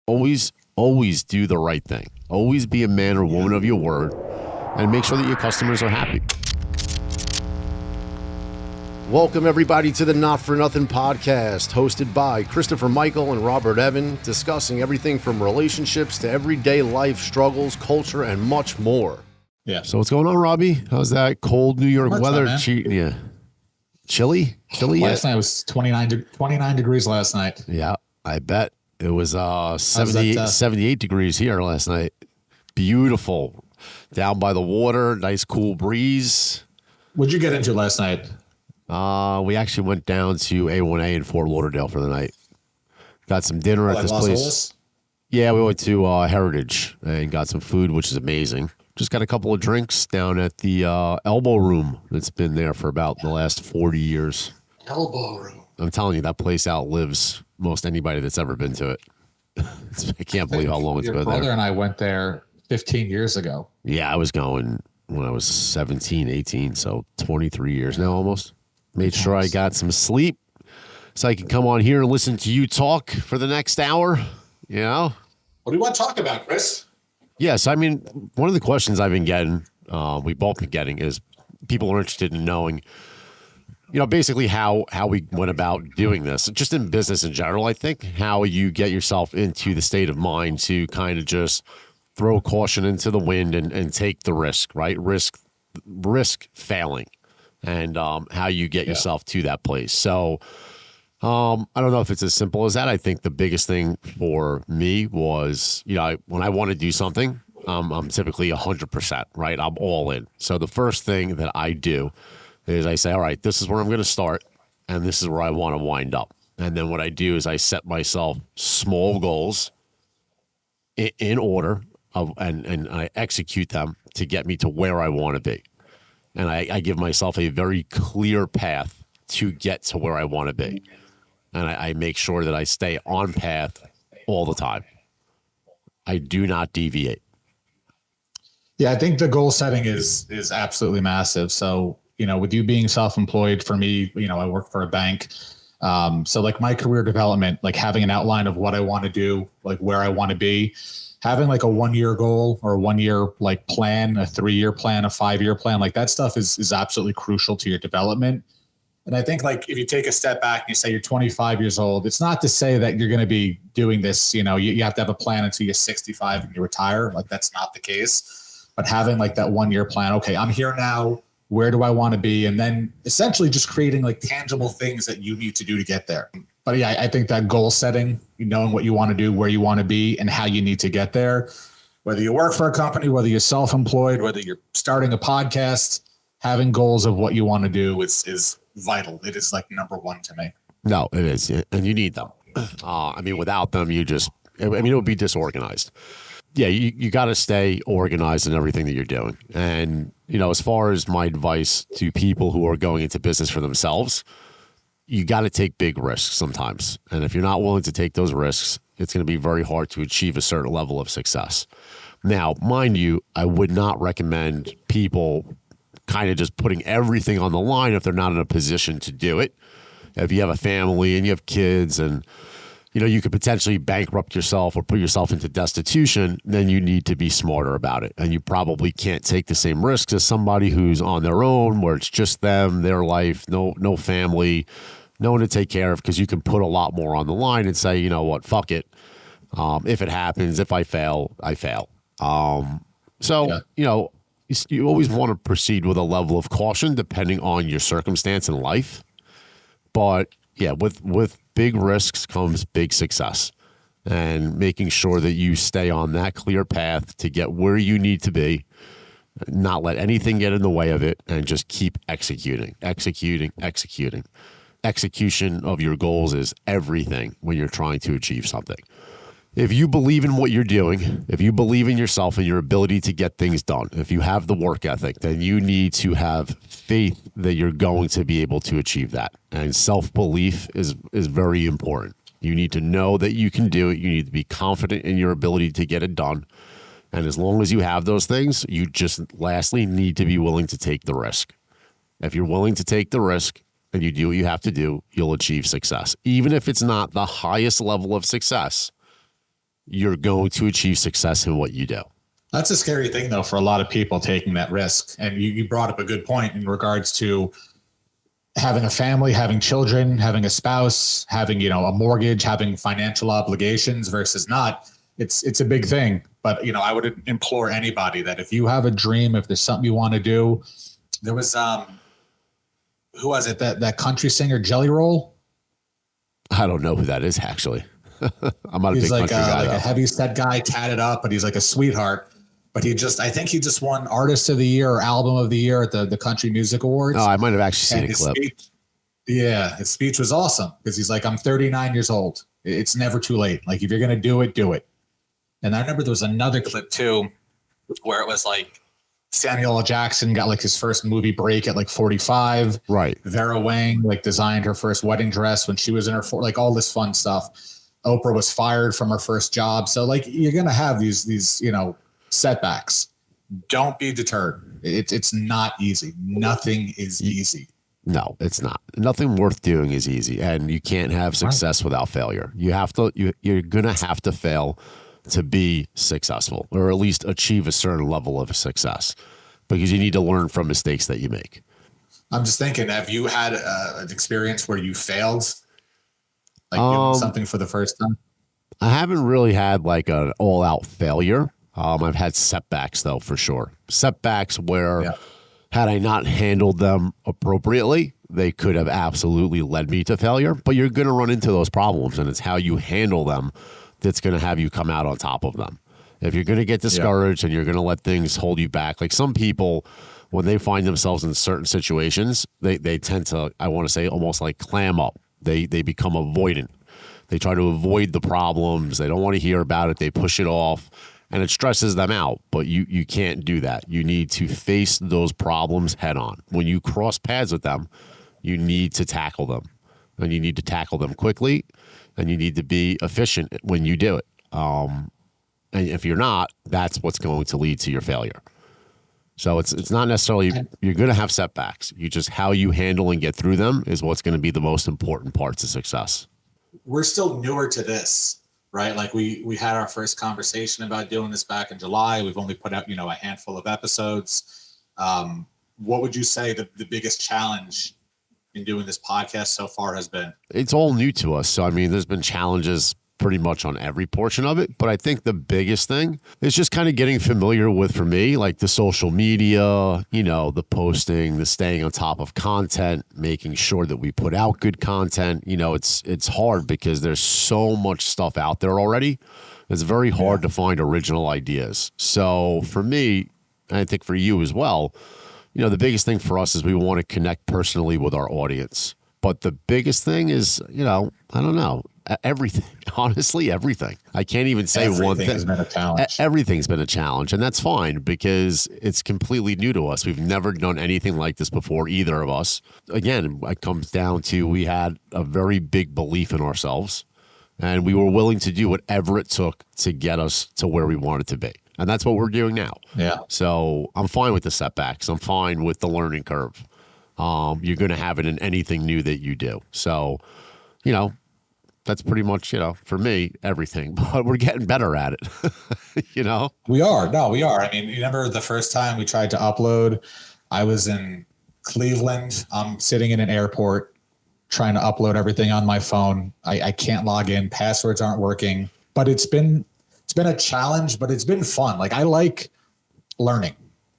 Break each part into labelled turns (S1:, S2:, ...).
S1: always do the right thing. Always be a man or woman of your word and make sure that your customers are happy. Welcome, everybody, to the Not For Nothing podcast, hosted by Christopher Michael and Robert Evan, discussing everything from relationships to everyday life struggles, culture, and much more.
S2: Yeah.
S1: So what's going on, Robbie? How's that cold New York weather? Yeah. Chilly
S2: Last night was 29 degrees last night.
S1: Yeah, I bet. It was 78 degrees here last night. Beautiful. Down by the water, nice cool breeze.
S2: What'd you get into last night?
S1: We actually went down to A1A in Fort Lauderdale for the night. Got some dinner at this
S2: Los
S1: place.
S2: Olas?
S1: Yeah, we went to Heritage and got some food, which is amazing. Just got a couple of drinks down at the Elbow Room that's been there for about the last 40 years.
S2: Elbow Room.
S1: I'm telling you, that place outlives most anybody that's ever been to it. I can't believe how long it's been there.
S2: Your brother and I went there 15 years ago.
S1: Yeah, I was going when I was 17, 18, so 23 years now almost. Made sure I got some sleep so I could come on here and listen to you talk for the next hour. You know?
S2: What do you want to talk about, Chris?
S1: Yes, I mean, one of the questions I've been getting, we've both been getting, is people are interested in knowing, you know, basically how we went about doing this, just in business in general. I think how you get yourself into the state of mind to kind of just throw caution into the wind and take the risk, right? Risk failing, and how you get yourself to that place. So I don't know if it's as simple as that. I think the biggest thing for me was, you know, when I want to do something, I'm typically 100%, right? I'm all in. So the first thing that I do is I say, all right, this is where I'm going to start, and this is where I want to wind up. And then what I do is I set myself small goals in order and I execute them to get me to where I want to be. And I give myself a very clear path to get to where I want to be. And I make sure that I stay on path all the time. I do not deviate.
S2: Yeah, I think the goal setting is absolutely massive. So, you know, with you being self-employed, for me, you know, I work for a bank. So like my career development, like having an outline of what I want to do, like where I want to be, having like a 1-year goal or a 1-year like plan, a 3-year plan, a 5-year plan, like that stuff is absolutely crucial to your development. And I think like if you take a step back and you say you're 25 years old, it's not to say that you're going to be doing this, you know, you have to have a plan until you're 65 and you retire. Like that's not the case. But having like that 1-year plan, okay, I'm here now. Where do I want to be? And then essentially just creating like tangible things that you need to do to get there. But yeah, I think that goal setting, knowing what you want to do, where you want to be, and how you need to get there, whether you work for a company, whether you're self-employed, whether you're starting a podcast, having goals of what you want to do is vital. It is like number one to me.
S1: No, it is. And you need them. I mean, without them, it would be disorganized. Yeah, you got to stay organized in everything that you're doing. And, you know, as far as my advice to people who are going into business for themselves, you got to take big risks sometimes. And if you're not willing to take those risks, it's going to be very hard to achieve a certain level of success. Now, mind you, I would not recommend people kind of just putting everything on the line if they're not in a position to do it. If you have a family and you have kids and, you know, you could potentially bankrupt yourself or put yourself into destitution, then you need to be smarter about it. And you probably can't take the same risks as somebody who's on their own, where it's just them, their life, no family, no one to take care of, because you can put a lot more on the line and say, you know what, fuck it. If it happens, if I fail, I fail. You know, you always want to proceed with a level of caution depending on your circumstance in life. But yeah, with big risks comes big success, and making sure that you stay on that clear path to get where you need to be, not let anything get in the way of it, and just keep executing. Execution of your goals is everything when you're trying to achieve something. If you believe in what you're doing, if you believe in yourself and your ability to get things done, if you have the work ethic, then you need to have faith that you're going to be able to achieve that. And self-belief is very important. You need to know that you can do it. You need to be confident in your ability to get it done. And as long as you have those things, you just lastly need to be willing to take the risk. If you're willing to take the risk and you do what you have to do, you'll achieve success. Even if it's not the highest level of success, you're going to achieve success in what you do.
S2: That's a scary thing, though, for a lot of people taking that risk. And you brought up a good point in regards to having a family, having children, having a spouse, having, a mortgage, having financial obligations versus not. It's a big thing. But, I would implore anybody that if you have a dream, if there's something you want to do, there was, who was it? That country singer, Jelly Roll?
S1: I don't know who that is, actually. I'm not a
S2: He's
S1: big
S2: like,
S1: country guy,
S2: like a heavy set guy, tatted up, but he's like a sweetheart. But I think he just won Artist of the Year or Album of the Year at the Country Music Awards.
S1: Oh, I might have actually seen a clip.
S2: His speech was awesome because he's like, I'm 39 years old. It's never too late. Like, if you're going to do it, do it. And I remember there was another clip too, where it was like Samuel L. Jackson got like his first movie break at like 45.
S1: Right.
S2: Vera Wang like designed her first wedding dress when she was in her like all this fun stuff. Oprah was fired from her first job. So like, you're going to have these, setbacks. Don't be deterred. It's not easy. Nothing is easy.
S1: No, it's not. Nothing worth doing is easy, and you can't have success without failure. You have to. You're gonna have to fail to be successful, or at least achieve a certain level of success, because you need to learn from mistakes that you make.
S2: I'm just thinking, have you had an experience where you failed, like doing something for the first time?
S1: I haven't really had like an all-out failure. I've had setbacks, though, for sure. Setbacks where, had I not handled them appropriately, they could have absolutely led me to failure. But you're going to run into those problems, and it's how you handle them that's going to have you come out on top of them. If you're going to get discouraged and you're going to let things hold you back, like some people, when they find themselves in certain situations, they tend to, I want to say, almost like clam up. They become avoidant. They try to avoid the problems. They don't want to hear about it. They push it off. And it stresses them out, but you can't do that. You need to face those problems head on. When you cross paths with them, you need to tackle them. And you need to tackle them quickly, and you need to be efficient when you do it. And if you're not, that's what's going to lead to your failure. So it's not necessarily, you're going to have setbacks. You just, how you handle and get through them is what's going to be the most important parts of success.
S2: We're still newer to this. Right. Like we had our first conversation about doing this back in July. We've only put out, a handful of episodes. What would you say the biggest challenge in doing this podcast so far has been?
S1: It's all new to us. So, I mean, there's been challenges pretty much on every portion of it. But I think the biggest thing is just kind of getting familiar with, for me, like the social media, the posting, the staying on top of content, making sure that we put out good content. It's hard because there's so much stuff out there already. It's very hard to find original ideas. So for me, and I think for you as well, the biggest thing for us is we want to connect personally with our audience. But the biggest thing is, I don't know, everything. Honestly, everything. I can't even say one thing.
S2: Everything has been a challenge.
S1: Everything's been a challenge, and that's fine because it's completely new to us. We've never done anything like this before, either of us. Again, it comes down to we had a very big belief in ourselves, and we were willing to do whatever it took to get us to where we wanted to be. And that's what we're doing now.
S2: Yeah.
S1: So I'm fine with the setbacks. I'm fine with the learning curve. You're going to have it in anything new that you do. So, that's pretty much, for me, everything. But we're getting better at it,
S2: We are. No, we are. I mean, you remember the first time we tried to upload, I was in Cleveland. I'm sitting in an airport trying to upload everything on my phone. I can't log in. Passwords aren't working. But it's been a challenge, but it's been fun. Like, I like learning.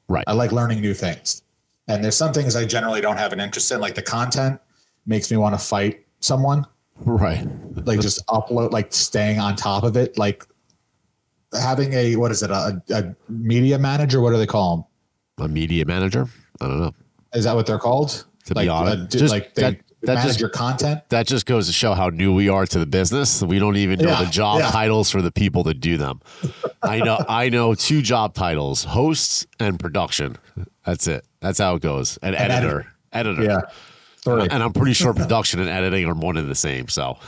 S1: Right.
S2: I like learning new things. And there's some things I generally don't have an interest in. Like, the content makes me want to fight someone.
S1: Right.
S2: Like, just upload, like staying on top of it. Like having a media manager. What do they call them?
S1: A media manager? I don't know.
S2: Is that what they're called?
S1: To be honest, they
S2: manage your content.
S1: That just goes to show how new we are to the business. We don't even know the job titles for the people that do them. I know two job titles: hosts and production. That's it. That's how it goes. And editor.
S2: Yeah. Sorry.
S1: And I'm pretty sure production and editing are one and the same. So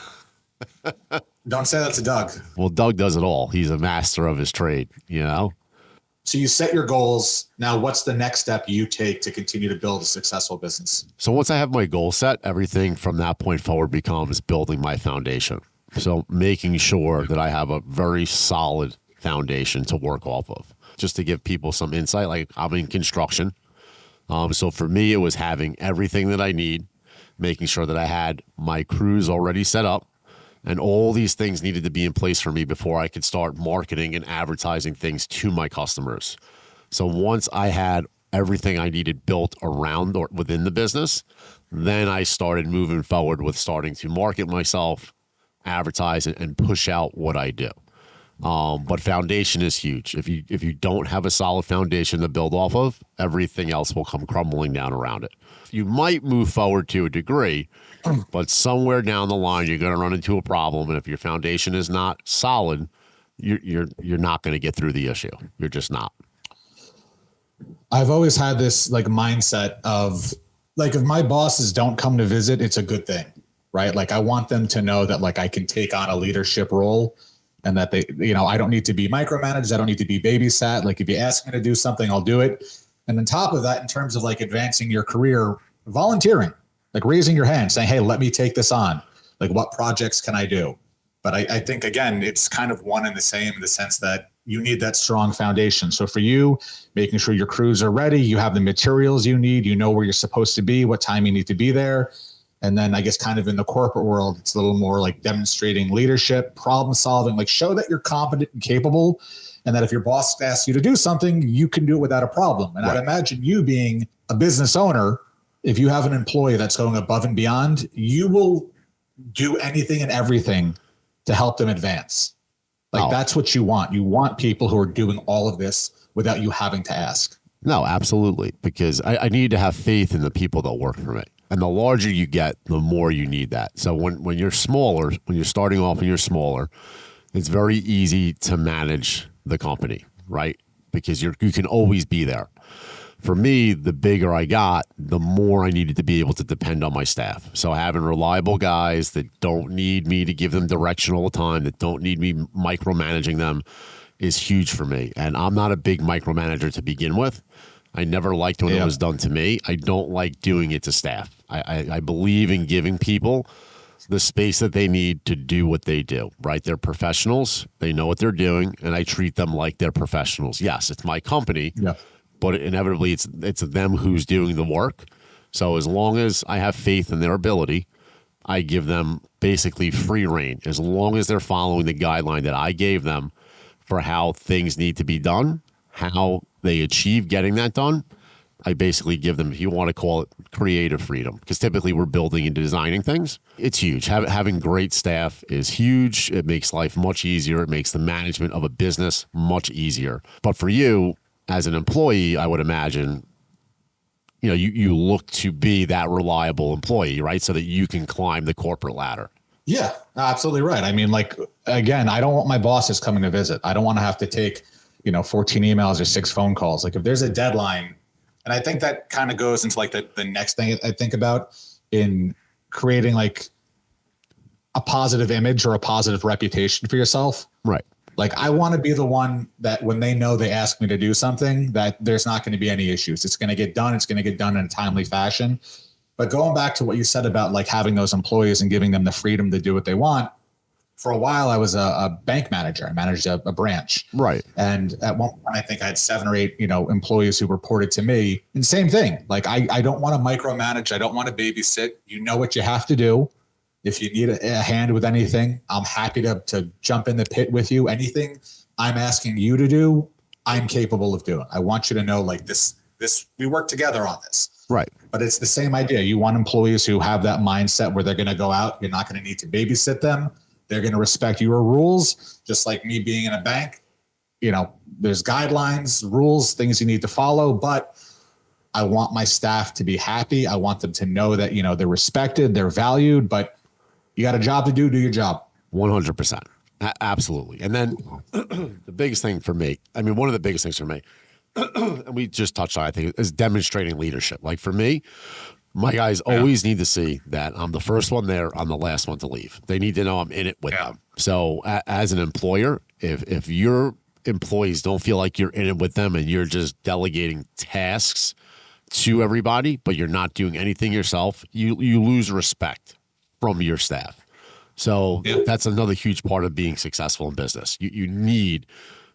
S2: don't say that to Doug.
S1: Well, Doug does it all. He's a master of his trade,
S2: So you set your goals. Now, what's the next step you take to continue to build a successful business?
S1: So once I have my goal set, everything from that point forward becomes building my foundation. So making sure that I have a very solid foundation to work off of. Just to give people some insight, like I'm in construction. So for me, it was having everything that I need, making sure that I had my crews already set up, and all these things needed to be in place for me before I could start marketing and advertising things to my customers. So once I had everything I needed built around or within the business, then I started moving forward with starting to market myself, advertise, and push out what I do. But foundation is huge. If you don't have a solid foundation to build off of, everything else will come crumbling down around it. You might move forward to a degree, but somewhere down the line you're going to run into a problem, and if your foundation is not solid, you're not going to get through the issue. You're just not.
S2: I've always had this like mindset of like, if my bosses don't come to visit, it's a good thing, right? Like I want them to know that like I can take on a leadership role, and that they, I don't need to be micromanaged. I don't need to be babysat. Like if you ask me to do something, I'll do it. And on top of that, in terms of like advancing your career, volunteering, like raising your hand, saying, hey, let me take this on. Like what projects can I do? But I think, again, it's kind of one and the same in the sense that you need that strong foundation. So for you, making sure your crews are ready, you have the materials you need, you know where you're supposed to be, what time you need to be there. And then I guess kind of in the corporate world, it's a little more like demonstrating leadership, problem solving, like show that you're competent and capable, and that if your boss asks you to do something, you can do it without a problem. And right. I'd imagine you being a business owner, if you have an employee that's going above and beyond, you will do anything and everything to help them advance. Like that's what you want. You want people who are doing all of this without you having to ask.
S1: No, absolutely. Because I need to have faith in the people that work for me. And the larger you get, the more you need that. So when you're smaller, when you're starting off and you're smaller, it's very easy to manage the company, right? Because you can always be there. For me, the bigger I got, the more I needed to be able to depend on my staff. So having reliable guys that don't need me to give them direction all the time, that don't need me micromanaging them, is huge for me. And I'm not a big micromanager to begin with. I never liked when it was done to me. I don't like doing it to staff. I believe in giving people the space that they need to do what they do, right? They're professionals. They know what they're doing, and I treat them like they're professionals. Yes, it's my company, but inevitably it's them who's doing the work. So as long as I have faith in their ability, I give them basically free reign. As long as they're following the guideline that I gave them for how things need to be done, how they achieve getting that done, I basically give them, if you want to call it, creative freedom. Because typically we're building and designing things. It's huge. Having great staff is huge. It makes life much easier. It makes the management of a business much easier. But for you, as an employee, I would imagine, you look to be that reliable employee, right? So that you can climb the corporate ladder.
S2: Yeah, absolutely right. I mean, like, again, I don't want my bosses coming to visit. I don't want to have to take 14 emails or 6 phone calls. Like if there's a deadline, and I think that kind of goes into like the next thing I think about in creating like a positive image or a positive reputation for yourself.
S1: Right.
S2: Like I want to be the one that when they know they ask me to do something, that there's not going to be any issues. It's going to get done. It's going to get done in a timely fashion. But going back to what you said about like having those employees and giving them the freedom to do what they want, for a while, I was a bank manager. I managed a branch.
S1: Right.
S2: And at one point, I think I had 7 or 8, employees who reported to me. And same thing. Like, I don't want to micromanage. I don't want to babysit. You know what you have to do. If you need a hand with anything, I'm happy to jump in the pit with you. Anything I'm asking you to do, I'm capable of doing. I want you to know like this, we work together on this.
S1: Right.
S2: But it's the same idea. You want employees who have that mindset where they're going to go out. You're not going to need to babysit them. They're going to respect your rules, just like me being in a bank. There's guidelines, rules, things you need to follow, but I want my staff to be happy. I want them to know that, they're respected, they're valued, but you got a job to do your job.
S1: 100%. Absolutely. And then the biggest thing for me, one of the biggest things for me, and we just touched on, I think, is demonstrating leadership. Like for me, my guys always need to see that I'm the first one there, I'm the last one to leave. They need to know I'm in it with them. So as an employer, if your employees don't feel like you're in it with them and you're just delegating tasks to everybody, but you're not doing anything yourself, you lose respect from your staff. So
S2: Yeah.
S1: that's another huge part of being successful in business. You need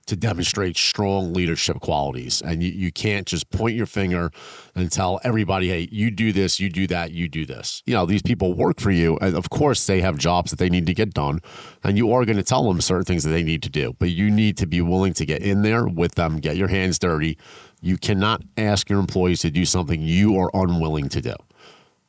S1: to demonstrate strong leadership qualities. And you can't just point your finger and tell everybody, hey, you do this, you do that, you do this. You know, these people work for you. And of course, they have jobs that they need to get done. And you are going to tell them certain things that they need to do. But you need to be willing to get in there with them, get your hands dirty. You cannot ask your employees to do something you are unwilling to do.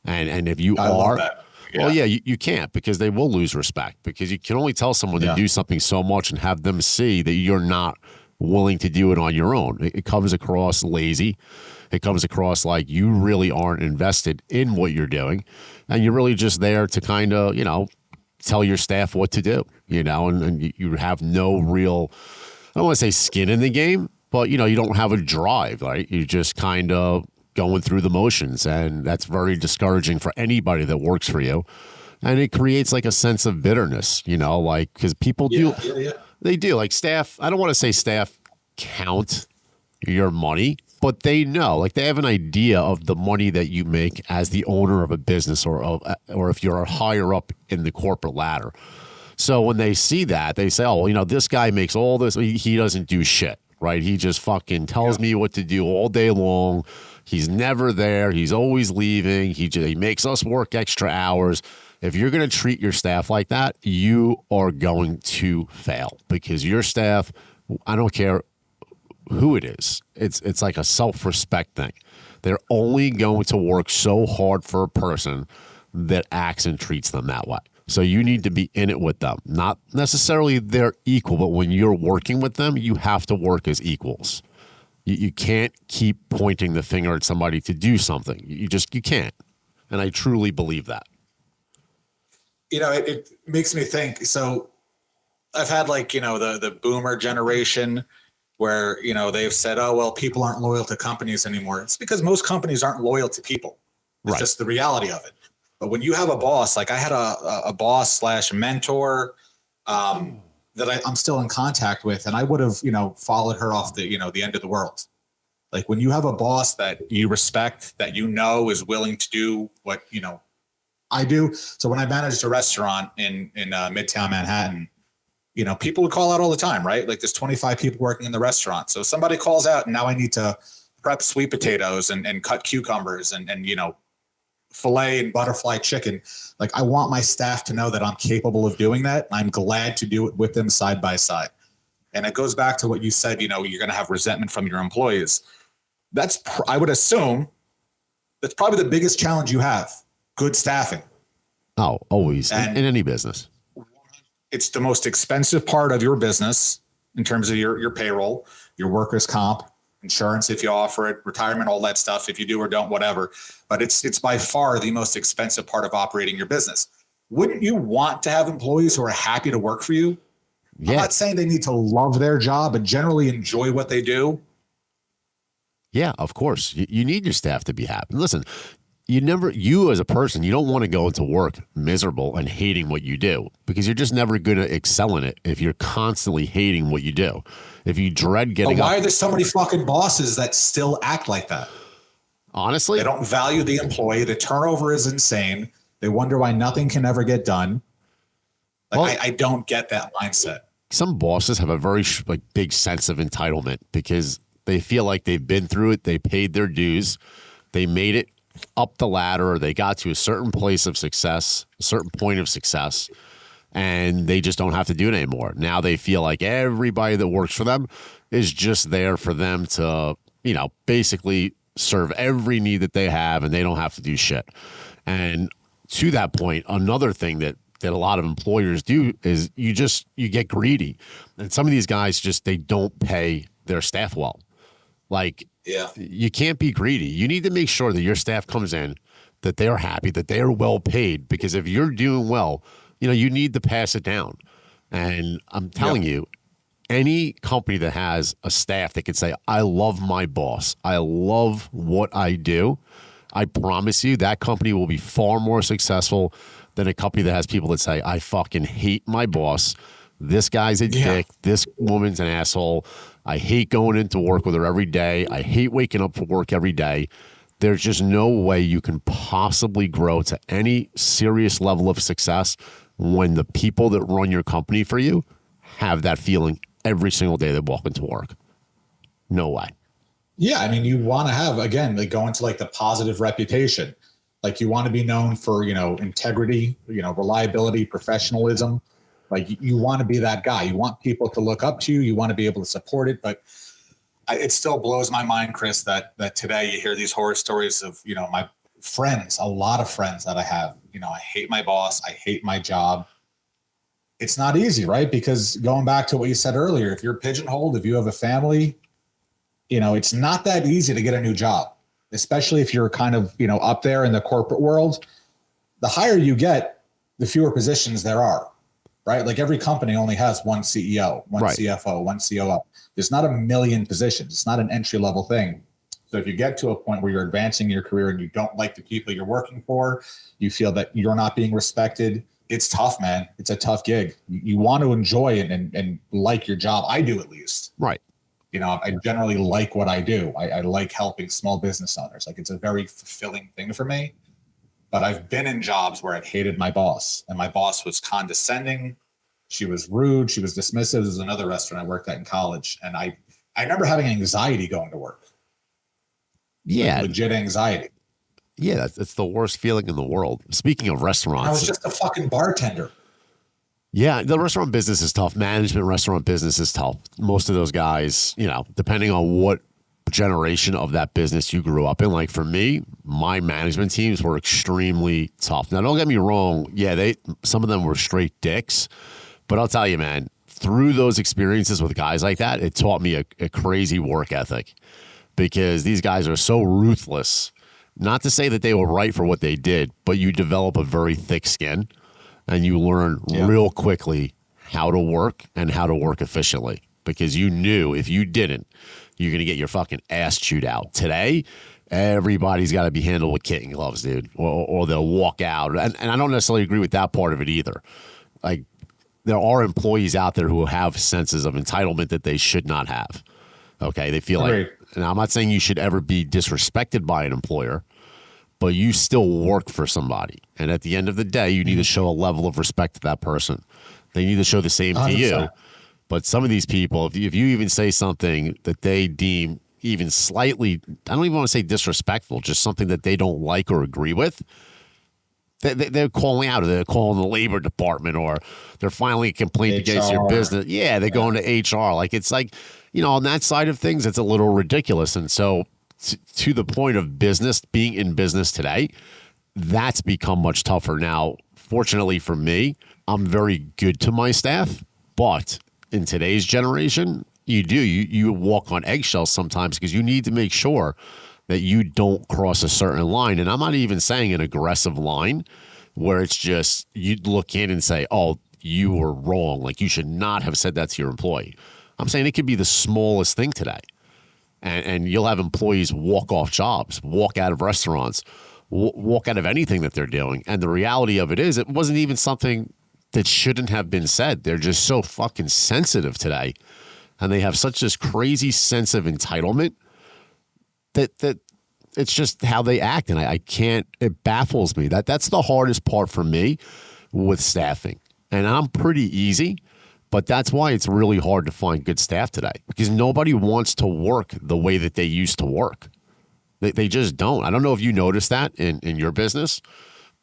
S1: And if you
S2: I
S1: are,
S2: love that.
S1: well, yeah, you can't, because they will lose respect, because you can only tell someone to do something so much and have them see that you're not willing to do it on your own. It comes across lazy. It comes across like you really aren't invested in what you're doing, and you're really just there to kind of, you know, tell your staff what to do, you know, and you have no real, I don't want to say skin in the game, but, you know, you don't have a drive, right? You just kind of going through the motions, and that's very discouraging for anybody that works for you. And it creates like a sense of bitterness, you know, like, because people they do, like, staff, I don't want to say staff count your money, but they know, like, they have an idea of the money that you make as the owner of a business, or if you're higher up in the corporate ladder. So when they see that, they say, oh, well, you know, this guy makes all this, he doesn't do shit, right? He just fucking tells me what to do all day long. He's never there. He's always leaving. He makes us work extra hours. If you're going to treat your staff like that, you are going to fail, because your staff, I don't care who it is, it's like a self-respect thing. They're only going to work so hard for a person that acts and treats them that way. So you need to be in it with them. Not necessarily they're equal, but when you're working with them, you have to work as equals. You can't keep pointing the finger at somebody to do something. You can't. And I truly believe that.
S2: You know, it makes me think. So I've had, like, you know, the boomer generation where, you know, they've said, oh, well, people aren't loyal to companies anymore. It's because most companies aren't loyal to people. It's just the reality of it. But when you have a boss, like I had a boss slash mentor that I'm still in contact with, and I would have, you know, followed her off the, you know, the end of the world. Like, when you have a boss that you respect, that you know is willing to do what, you know, I do. So when I managed a restaurant in Midtown Manhattan, you know, people would call out all the time, right? Like, there's 25 people working in the restaurant. So somebody calls out, and now I need to prep sweet potatoes and cut cucumbers and, you know, filet and butterfly chicken. Like, I want my staff to know that I'm capable of doing that. I'm glad to do it with them side by side. And it goes back to what you said, you know, you're going to have resentment from your employees. That's, I would assume, that's probably the biggest challenge you have. Good staffing.
S1: Oh, always. In any business.
S2: It's the most expensive part of your business in terms of your payroll, your workers' comp, insurance if you offer it, retirement, all that stuff if you do or don't, whatever. But it's by far the most expensive part of operating your business. Wouldn't you want to have employees who are happy to work for you? Yeah. I'm not saying they need to love their job, but generally enjoy what they do.
S1: Yeah, of course. You need your staff to be happy. Listen, you as a person, you don't want to go into work miserable and hating what you do, because you're just never going to excel in it if you're constantly hating what you do. If you dread getting
S2: up. Why are there so many fucking bosses that still act like that?
S1: Honestly,
S2: they don't value the employee. The turnover is insane. They wonder why nothing can ever get done. Like, I don't get that mindset.
S1: Some bosses have a very big sense of entitlement, because they feel like they've been through it. They paid their dues. They made it up the ladder, or they got to a certain place of success, a certain point of success, and they just don't have to do it anymore. Now they feel like everybody that works for them is just there for them to, you know, basically serve every need that they have, and they don't have to do shit. And to that point, another thing that a lot of employers do is you get greedy. And some of these guys they don't pay their staff well. Like, yeah, you can't be greedy. You need to make sure that your staff comes in, that they're happy, that they are well paid, because if you're doing well, you know, you need to pass it down. And I'm telling you, any company that has a staff that can say, I love my boss, I love what I do, I promise you that company will be far more successful than a company that has people that say, I fucking hate my boss. This guy's a dick. This woman's an asshole. I hate going into work with her every day. I hate waking up for work every day. There's just no way you can possibly grow to any serious level of success when the people that run your company for you have that feeling every single day they walk into work. No way.
S2: Yeah, I mean, you want to have, again, like go into like the positive reputation. Like you want to be known for, integrity, reliability, professionalism. Like you want to be that guy. You want people to look up to you. You want to be able to support it. But it still blows my mind, Chris, that today you hear these horror stories of, my friends, a lot of friends that I have. I hate my boss. I hate my job. It's not easy, right? Because going back to what you said earlier, if you're pigeonholed, if you have a family, it's not that easy to get a new job, especially if you're kind of, up there in the corporate world. The higher you get, the fewer positions there are, right? Like every company only has one CEO, one right. CFO, one COO. There's not a million positions. It's not an entry level thing. So if you get to a point where you're advancing your career and you don't like the people you're working for, you feel that you're not being respected, it's tough, man. It's a tough gig. You want to enjoy it and like your job. I do, at least.
S1: Right.
S2: I generally like what I do. I like helping small business owners. Like it's a very fulfilling thing for me. But I've been in jobs where I've hated my boss, and my boss was condescending. She was rude. She was dismissive. There's another restaurant I worked at in college, and I remember having anxiety going to work.
S1: Yeah,
S2: like legit anxiety.
S1: Yeah, that's the worst feeling in the world. Speaking of restaurants,
S2: and I was just a fucking bartender.
S1: Yeah, the restaurant business is tough. Management restaurant business is tough. Most of those guys, depending on what generation of that business you grew up in. Like for me, my management teams were extremely tough. Now, don't get me wrong. Yeah, some of them were straight dicks. But I'll tell you, man, through those experiences with guys like that, it taught me a crazy work ethic because these guys are so ruthless. Not to say that they were right for what they did, but you develop a very thick skin. And you learn real quickly how to work and how to work efficiently because you knew if you didn't, you're going to get your fucking ass chewed out. Today, everybody's got to be handled with kitten gloves, dude, or they'll walk out. And I don't necessarily agree with that part of it either. Like, there are employees out there who have senses of entitlement that they should not have. Okay? They feel like, and I'm not saying you should ever be disrespected by an employer, but you still work for somebody. And at the end of the day, you need to show a level of respect to that person. They need to show the same 100%. To you. But some of these people, if you even say something that they deem even slightly, I don't even want to say disrespectful, just something that they don't like or agree with, they're calling out. They're calling the labor department or they're filing a complaint against your business. Yeah, they're going to HR. Like, it's like, on that side of things, it's a little ridiculous. And so to the point of business, being in business today, that's become much tougher. Now, fortunately for me, I'm very good to my staff, but in today's generation, you walk on eggshells sometimes because you need to make sure that you don't cross a certain line. And I'm not even saying an aggressive line where it's just you look in and say, oh, you were wrong. Like you should not have said that to your employee. I'm saying it could be the smallest thing today. And you'll have employees walk off jobs, walk out of restaurants, walk out of anything that they're doing. And the reality of it is it wasn't even something that shouldn't have been said. They're just so fucking sensitive today. And they have such this crazy sense of entitlement that it's just how they act. And I can't, it baffles me. That's the hardest part for me with staffing. And I'm pretty easy. But that's why it's really hard to find good staff today because nobody wants to work the way that they used to work. They just don't. I don't know if you noticed that in your business,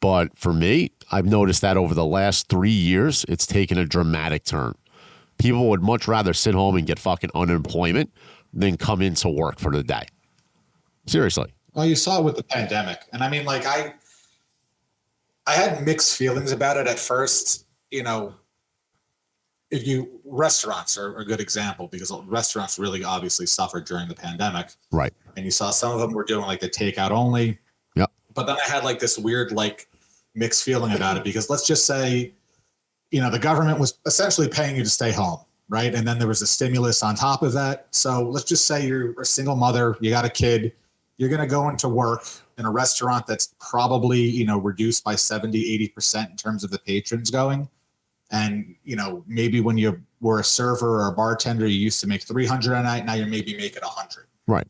S1: but for me, I've noticed that over the last 3 years, it's taken a dramatic turn. People would much rather sit home and get fucking unemployment than come into work for the day. Seriously.
S2: Well, you saw it with the pandemic. And I mean, like I had mixed feelings about it at first, restaurants are a good example because restaurants really obviously suffered during the pandemic.
S1: Right.
S2: And you saw some of them were doing like the takeout only.
S1: Yep.
S2: But then I had like this weird, like mixed feeling about it because let's just say, the government was essentially paying you to stay home. Right. And then there was a stimulus on top of that. So let's just say you're a single mother, you got a kid, you're going to go into work in a restaurant that's probably, reduced by 70, 80% in terms of the patrons going. And, maybe when you were a server or a bartender, you used to make 300 a night. Now you're maybe making 100.
S1: Right.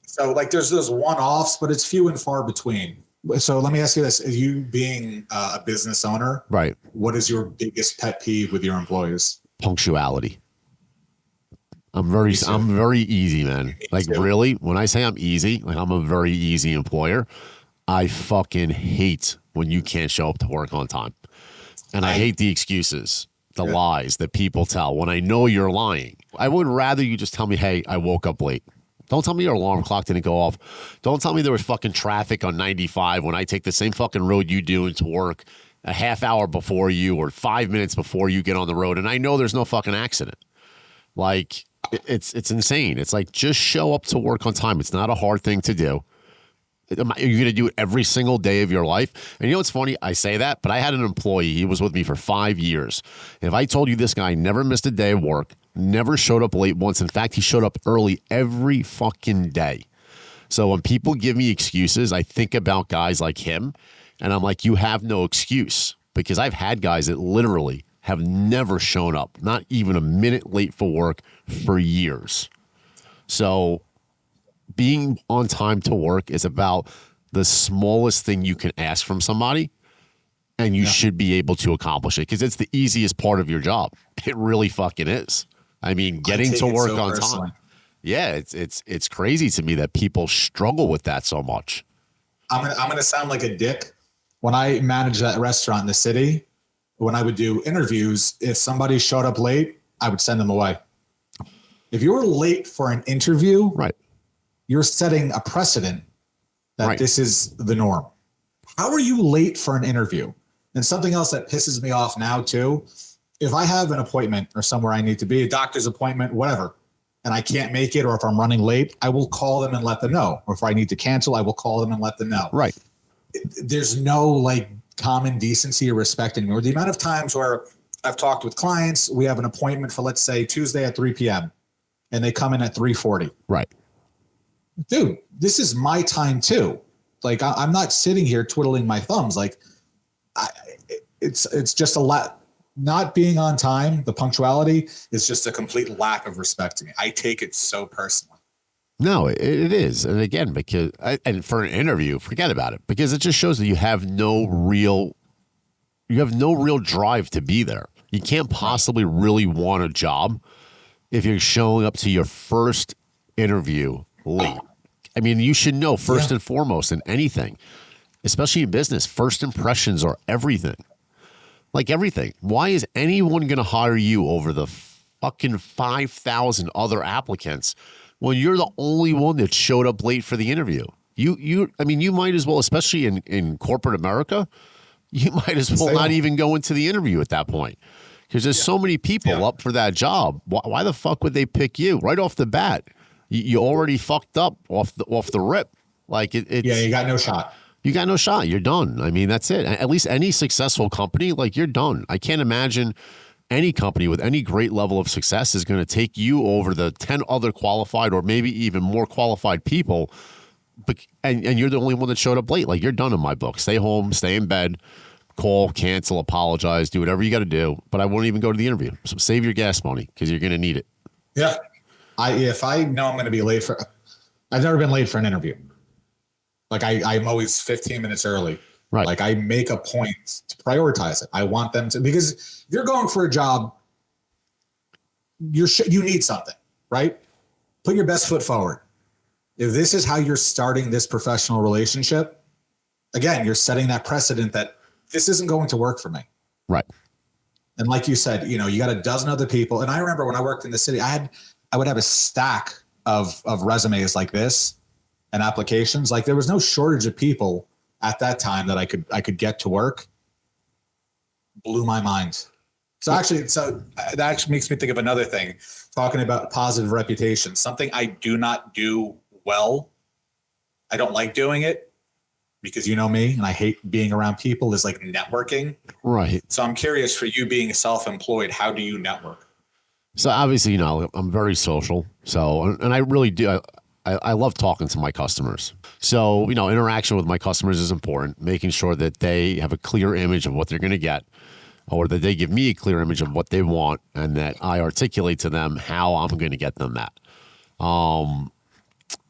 S2: So like there's those one-offs, but it's few and far between. So let me ask you this: you being a business owner,
S1: Right.
S2: what is your biggest pet peeve with your employees?
S1: Punctuality.
S2: Me too.
S1: I'm very easy, man.
S2: Me
S1: Like
S2: too.
S1: really, when I say I'm easy, like I'm a very easy employer. I fucking hate when you can't show up to work on time. And I
S2: I
S1: hate the excuses, the
S2: yeah.
S1: lies that people tell when I know you're lying. I would rather you just tell me, hey, I woke up late. Don't tell me your alarm clock didn't go off. Don't tell me there was fucking traffic on 95 when I take the same fucking road you do into work a half hour before you or 5 minutes before you get on the road. And I know there's no fucking accident. Like, it's insane. It's like, just show up to work on time. It's not a hard thing to do. You're going to do it every single day of your life. And you know what's funny? I say that, but I had an employee. He was with me for 5 years. If I told you this guy never missed a day of work, never showed up late once. In fact, he showed up early every fucking day. So when people give me excuses, I think about guys like him, and I'm like, you have no excuse. Because I've had guys that literally have never shown up, not even a minute late for work for years. So being on time to work is about the smallest thing you can ask from somebody, and you should be able to accomplish it because it's the easiest part of your job. It really fucking is. I mean, getting to work on time. Yeah, it's crazy to me that people struggle with that so much.
S2: I'm gonna sound like a dick. When I managed that restaurant in the city, when I would do interviews, if somebody showed up late, I would send them away. If you were late for an interview,
S1: Right.
S2: you're setting a precedent that
S1: Right.
S2: this is the norm. How are you late for an interview? And something else that pisses me off now too, if I have an appointment or somewhere I need to be, a doctor's appointment, whatever, and I can't make it, or if I'm running late, I will call them and let them know. Or if I need to cancel, I will call them and let them know.
S1: Right.
S2: There's no like common decency or respect anymore. The amount of times where I've talked with clients, we have an appointment for, let's say, Tuesday at 3 p.m. and they come in at 3:40.
S1: Right.
S2: Dude, this is my time too. Like I'm not sitting here twiddling my thumbs. Like it's just a lot. Not being on time, the punctuality is just a complete lack of respect to me. I take it so personally.
S1: No, it is. And again, and for an interview, forget about it, because it just shows that you have no real drive to be there. You can't possibly really want a job if you're showing up to your first interview late. I mean, you should know first and foremost in anything, especially in business, first impressions are everything. Like everything. Why is anyone going to hire you over the fucking 5,000 other applicants when you're the only one that showed up late for the interview? I mean, you might as well, especially in corporate America, you might as well not even go into the interview at that point. Because there's so many people up for that job. Why the fuck would they pick you right off the bat? You already fucked up off the rip. Like it's
S2: you got no shot.
S1: You got no shot. You're done. I mean, that's it. At least any successful company, like you're done. I can't imagine any company with any great level of success is going to take you over the 10 other qualified or maybe even more qualified people. And you're the only one that showed up late. Like you're done in my book. Stay home, stay in bed, call, cancel, apologize, do whatever you got to do. But I won't even go to the interview. So save your gas money because you're going to need it.
S2: Yeah. If I know I'm going to be late I've never been late for an interview. Like I'm always 15 minutes early.
S1: Right.
S2: Like I make a point to prioritize it. I want them to, because if you're going for a job, you need something, right? Put your best foot forward. If this is how you're starting this professional relationship, again, you're setting that precedent that this isn't going to work for me.
S1: Right.
S2: And like you said, you got a dozen other people. And I remember when I worked in the city, I would have a stack of resumes like this and applications. Like there was no shortage of people at that time that I could get to work. Blew my mind. So that actually makes me think of another thing, talking about positive reputation, something I do not do well. I don't like doing it because you know me and I hate being around people, is like networking.
S1: Right.
S2: So I'm curious, for you being self-employed, how do you network?
S1: So obviously, I'm very social. So, and I really do. I love talking to my customers. So, interaction with my customers is important, making sure that they have a clear image of what they're going to get, or that they give me a clear image of what they want, and that I articulate to them how I'm going to get them that.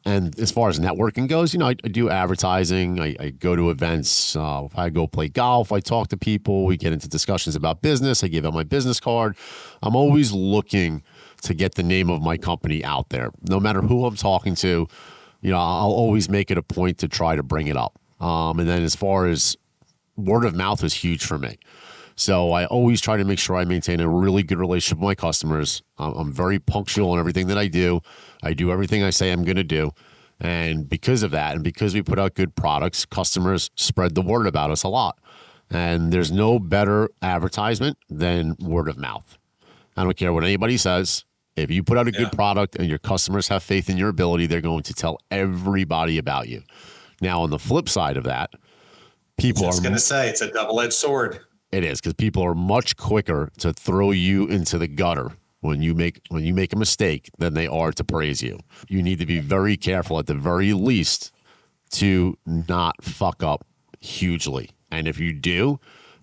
S1: And as far as networking goes, I do advertising. I go to events. I go play golf. I talk to people. We get into discussions about business. I give out my business card. I'm always looking to get the name of my company out there. No matter who I'm talking to, I'll always make it a point to try to bring it up. And then as far as word of mouth is huge for me. So I always try to make sure I maintain a really good relationship with my customers. I'm very punctual in everything that I do. I do everything I say I'm going to do. And because of that, and because we put out good products, customers spread the word about us a lot. And there's no better advertisement than word of mouth. I don't care what anybody says. If you put out a good product and your customers have faith in your ability, they're going to tell everybody about you. Now, on the flip side of that, people are
S2: going to say it's a double-edged sword.
S1: It is, because people are much quicker to throw you into the gutter when you make a mistake than they are to praise you. You need to be very careful at the very least to not fuck up hugely. And if you do,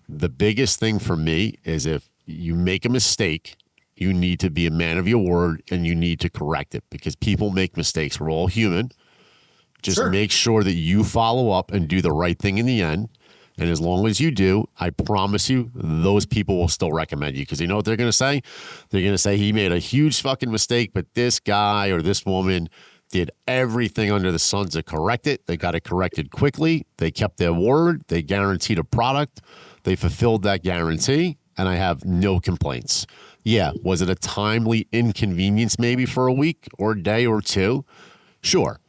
S1: the biggest thing for me is if you make a mistake, you need to be a man of your word and you need to correct it, because people make mistakes. We're all human. Just make sure that you follow up and do the right thing in the end. And as long as you do, I promise you, those people will still recommend you, because you know what they're going to say? They're going to say he made a huge fucking mistake, but this guy or this woman did everything under the sun to correct it. They got it corrected quickly. They kept their word. They guaranteed a product. They fulfilled that guarantee, and I have no complaints. Yeah, was it a timely inconvenience maybe for a week or a day or two? Sure.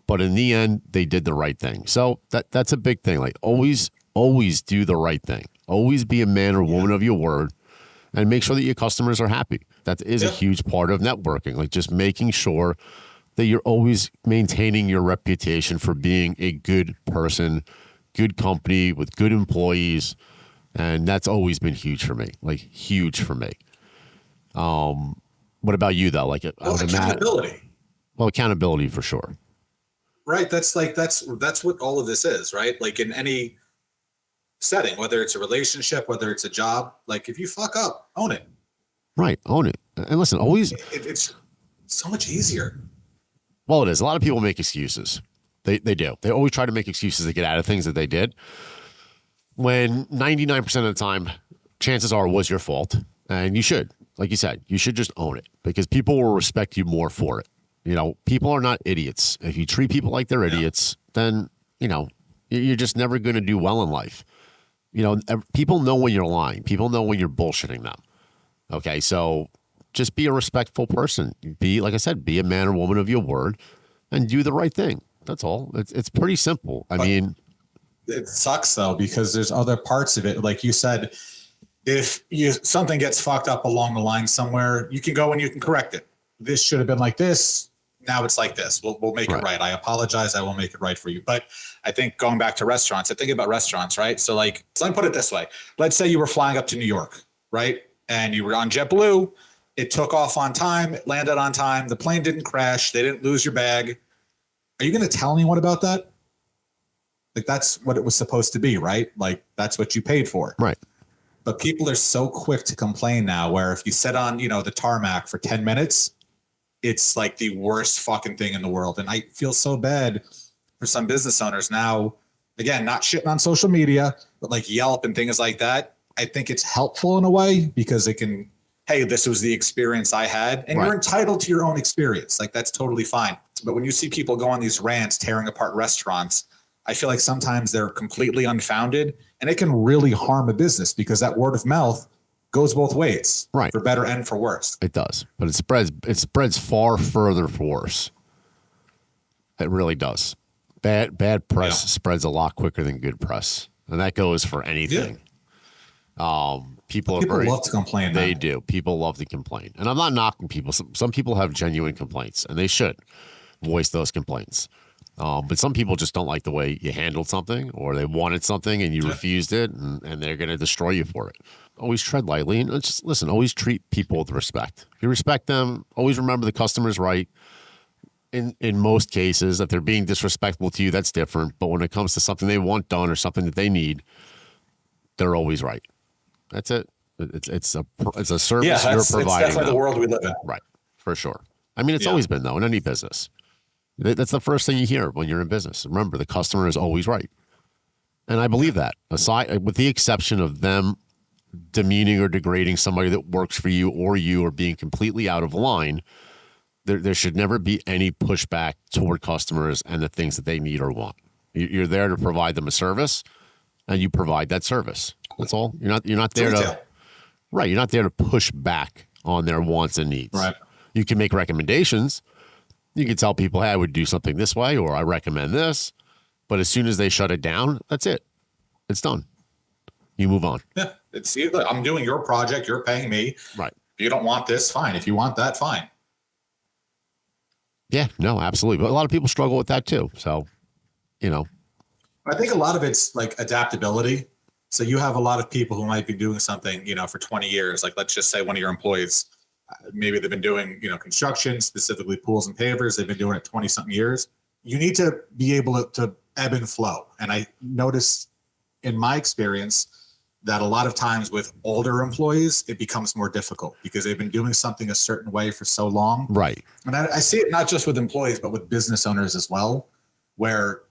S1: But in the end, they did the right thing. So that's a big thing. Like always do the right thing. Always be a man or woman of your word, and make sure that your customers are happy. That is a huge part of networking. Like just making sure that you're always maintaining your reputation for being a good person, good company with good employees. And that's always been huge for me, like huge for me. What about you though? Like
S3: accountability.
S1: Well, accountability for sure.
S3: Right. That's what all of this is, right? Like in any setting, whether it's a relationship, whether it's a job, like if you fuck up, own it.
S1: Right. Own it. And listen, always.
S3: It's so much easier.
S1: Well, it is. A lot of people make excuses. They do. They always try to make excuses to get out of things that they did, when 99% of the time, chances are it was your fault. And you should, like you said, you should just own it, because people will respect you more for it. People are not idiots. If you treat people like they're idiots, then, you're just never going to do well in life. People know when you're lying. People know when you're bullshitting them. Okay, so just be a respectful person. Be, like I said, be a man or woman of your word and do the right thing. That's all. It's pretty simple. I mean,
S2: it sucks though, because there's other parts of it. Like you said, if something gets fucked up along the line somewhere, you can go and you can correct it. This should have been like this. Now it's like this. We'll make it right. I apologize. I will make it right for you. But I think going back to restaurants, I think about restaurants, right? So let me put it this way. Let's say you were flying up to New York, right? And you were on JetBlue. It took off on time. It landed on time. The plane didn't crash. They didn't lose your bag. Are you going to tell anyone about that? Like that's what it was supposed to be, right? Like that's what you paid for.
S1: Right.
S2: But people are so quick to complain now, where if you sit on, the tarmac for 10 minutes, it's like the worst fucking thing in the world. And I feel so bad for some business owners now, again, not shitting on social media, but like Yelp and things like that. I think it's helpful in a way, because it can, hey, this was the experience I had, and you're entitled to your own experience. Like that's totally fine. But when you see people go on these rants, tearing apart restaurants, I feel like sometimes they're completely unfounded, and it can really harm a business, because that word of mouth goes both ways,
S1: right?
S2: For better and for worse.
S1: It does, but it spreads far further for worse. It really does. Bad press spreads a lot quicker than good press, and that goes for anything. People
S2: love to complain.
S1: They do. People love to complain, and I'm not knocking people. Some people have genuine complaints, and they should voice those complaints. But some people just don't like the way you handled something, or they wanted something and you refused it, and they're going to destroy you for it. Always tread lightly, and just listen. Always treat people with respect. If you respect them, always remember the customer's right. In most cases, if they're being disrespectful to you, that's different. But when it comes to something they want done or something that they need, they're always right. That's it. It's a service you're providing.
S3: It's definitely the world we live in.
S1: Right, for sure. I mean, it's always been though in any business. That's the first thing you hear when you're in business. Remember, the customer is always right. And I believe that, aside with the exception of them demeaning or degrading somebody that works for you or being completely out of line, there should never be any pushback toward customers and the things that they need or want. You're there to provide them a service, and you provide that service. That's all. You're not there to right. You're not there to push back on their wants and needs.
S2: Right.
S1: You can make recommendations. You can tell people, hey, I would do something this way, or I recommend this. But as soon as they shut it down, that's it. It's done. You move on.
S3: Yeah. It's either I'm doing your project, you're paying me.
S1: Right.
S3: If you don't want this, fine. If you want that, fine.
S1: Yeah, no, absolutely. But a lot of people struggle with that too. So,
S3: I think a lot of it's like adaptability. So you have a lot of people who might be doing something, for 20 years. Like, let's just say one of your employees, maybe they've been doing, construction, specifically pools and pavers. They've been doing it 20 something years. You need to be able to ebb and flow. And I noticed in my experience that a lot of times with older employees, it becomes more difficult because they've been doing something a certain way for so long.
S1: right.
S3: And I see it not just with employees, but with business owners as well, where,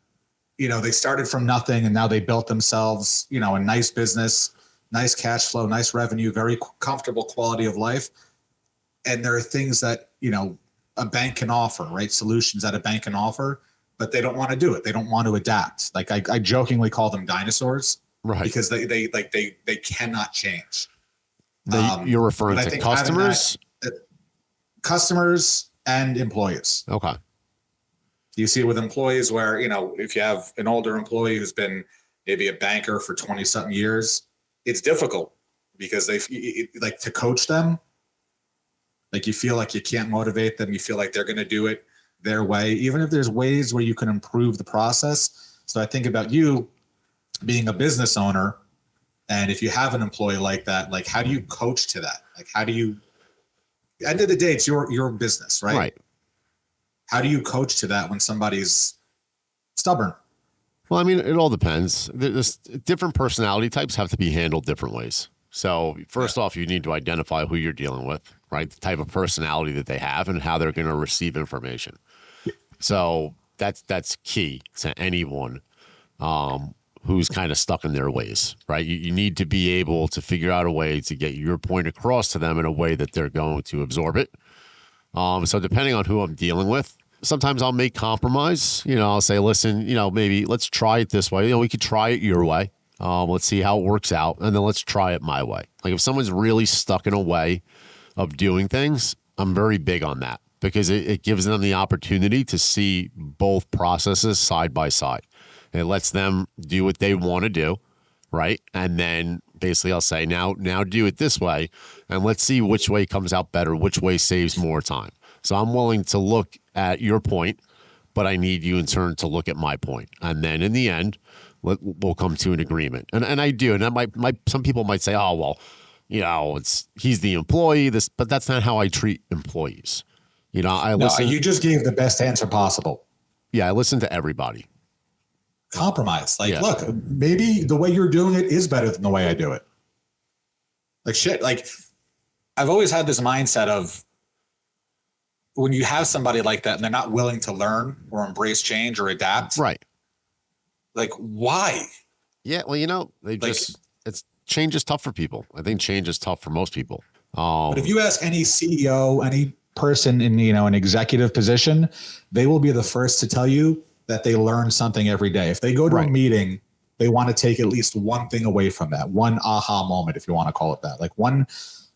S3: they started from nothing and now they built themselves, a nice business, nice cash flow, nice revenue, very comfortable quality of life. And there are things that, a bank can offer, right? Solutions that a bank can offer, but they don't want to do it. They don't want to adapt. Like I jokingly call them dinosaurs,
S1: Right.
S3: because they cannot change.
S1: You're referring
S3: but I
S1: to
S3: think
S1: customers?
S3: Customers and employees.
S1: Okay.
S3: You see it with employees where, if you have an older employee who's been maybe a banker for 20 something years, it's difficult because they like to coach them. Like you feel like you can't motivate them. You feel like they're going to do it their way, even if there's ways where you can improve the process. So I think about you being a business owner. And if you have an employee like that, like how do you coach to that? Like how do you, end of the day, it's your business, right?
S1: Right.
S3: How do you coach to that when somebody's stubborn?
S1: Well, I mean, it all depends. There's different personality types have to be handled different ways. So first off, you need to identify who you're dealing with, right? The type of personality that they have and how they're going to receive information. So that's key to anyone who's kind of stuck in their ways, right? You need to be able to figure out a way to get your point across to them in a way that they're going to absorb it. So depending on who I'm dealing with, sometimes I'll make compromise. I'll say, listen, maybe let's try it this way. We could try it your way. Let's see how it works out. And then let's try it my way. Like if someone's really stuck in a way of doing things, I'm very big on that because it gives them the opportunity to see both processes side by side. It lets them do what they want to do. Right. And then basically I'll say, now do it this way. And let's see which way comes out better, which way saves more time. So I'm willing to look at your point, but I need you in turn to look at my point. And then in the end, we'll come to an agreement. And I do. And that some people might say, oh, well, he's the employee, but that's not how I treat employees. I listen.
S2: You just gave the best answer possible.
S1: Yeah. I listen to everybody.
S3: Compromise. Like, look, maybe the way you're doing it is better than the way I do it. Like shit. Like I've always had this mindset of when you have somebody like that and they're not willing to learn or embrace change or adapt.
S1: Right.
S3: Like why?
S1: Yeah. Well, change is tough for people. I think change is tough for most people.
S2: But if you ask any CEO, any person in, an executive position, they will be the first to tell you that they learn something every day. If they go to a meeting, they want to take at least one thing away from that, one aha moment, if you want to call it that, like one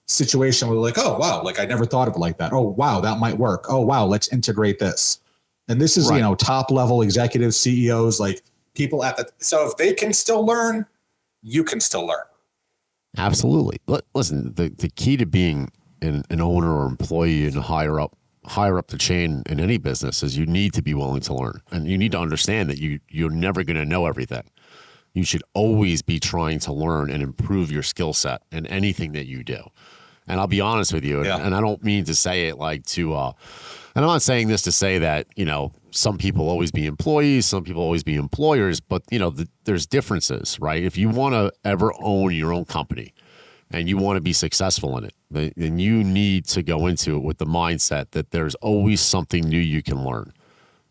S2: situation where like, oh, wow, like I never thought of it like that. Oh, wow, that might work. Oh, wow, let's integrate this. And this is, top level executive CEOs, like people so if they can still learn, you can still learn.
S1: Absolutely. Listen, the key to being an owner or employee and higher up the chain in any business is you need to be willing to learn, and you need to understand that you're never going to know everything. You should always be trying to learn and improve your skill set in anything that you do. And I'll be honest with you, and I don't mean to say it like to, and I'm not saying this to say that, some people always be employees, some people always be employers, but there's differences, right? If you want to ever own your own company and you want to be successful in it, then you need to go into it with the mindset that there's always something new you can learn.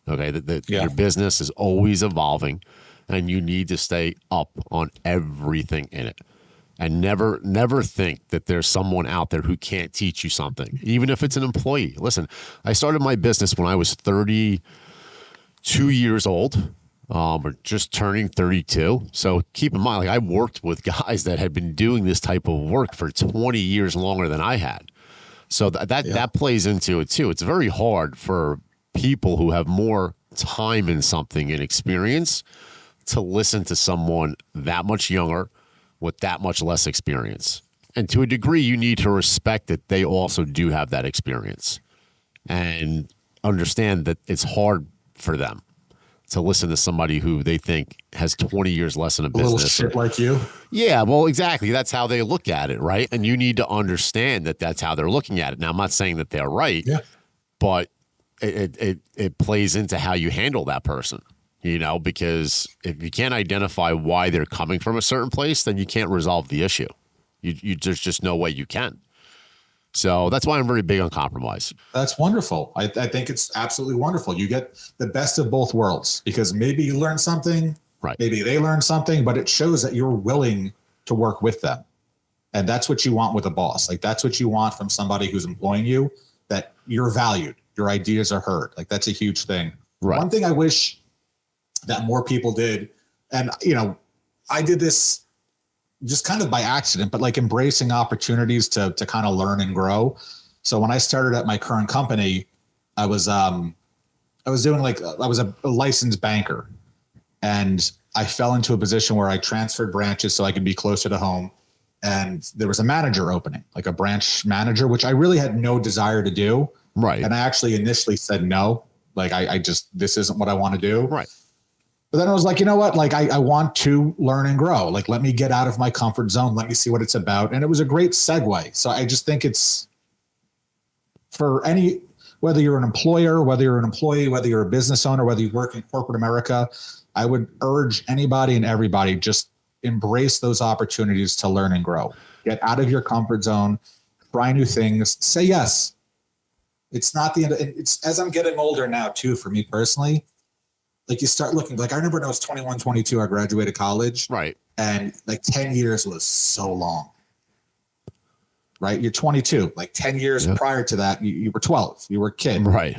S1: Okay.
S2: Yeah.
S1: Your business is always evolving and you need to stay up on everything in it. And never think that there's someone out there who can't teach you something, even if it's an employee. Listen, I started my business when I was 32 years old, or just turning 32. So keep in mind, like I worked with guys that had been doing this type of work for 20 years longer than I had. So that plays into it too. It's very hard for people who have more time in something and experience to listen to someone that much younger with that much less experience. And to a degree, you need to respect that they also do have that experience and understand that it's hard for them to listen to somebody who they think has 20 years less in a
S2: little
S1: business.
S2: shit like you.
S1: Yeah, well, exactly. That's how they look at it, right? And you need to understand that that's how they're looking at it. Now, I'm not saying that they're right,
S2: Yeah.
S1: but it plays into how you handle that person. Because if you can't identify why they're coming from a certain place, then you can't resolve the issue. There's just no way you can. So that's why I'm very big on compromise.
S3: That's wonderful. I think it's absolutely wonderful. You get the best of both worlds because maybe you learn something,
S1: Right.
S3: maybe they learn something, but it shows that you're willing to work with them. And that's what you want with a boss. Like that's what you want from somebody who's employing you, that you're valued, your ideas are heard. Like that's a huge thing.
S1: Right.
S3: One thing I wish that more people did, and I did this just kind of by accident, but like embracing opportunities to kind of learn and grow. So when I started at my current company, I was doing I was a licensed banker, and I fell into a position where I transferred branches so I could be closer to home. And there was a manager opening, like a branch manager, which I really had no desire to do.
S1: Right.
S3: And I actually initially said no, like I just, this isn't what I want to do.
S1: Right.
S3: But then I was like, you know what? Like I want to learn and grow. Like, let me get out of my comfort zone. Let me see what it's about. And it was a great segue. So I just think it's for whether you're an employer, whether you're an employee, whether you're a business owner, whether you work in corporate America, I would urge anybody and everybody just embrace those opportunities to learn and grow. Get out of your comfort zone, try new things, say yes. It's not the end. It's as I'm getting older now too, for me personally, like you start looking, like I remember when I was 21, 22, I graduated college.
S1: Right.
S3: And like 10 years was so long. Right. You're 22, like 10 years prior to that, you were 12, you were a kid.
S1: Right.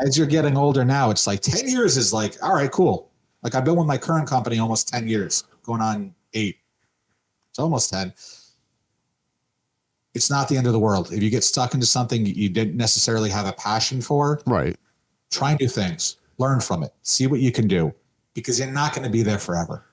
S3: As you're getting older now, it's like 10 years is like, all right, cool. Like I've been with my current company almost 10 years, going on 8. It's almost 10. It's not the end of the world. If you get stuck into something you didn't necessarily have a passion for,
S1: Right.
S3: Try new things, learn from it, see what you can do, because you're not going to be there forever.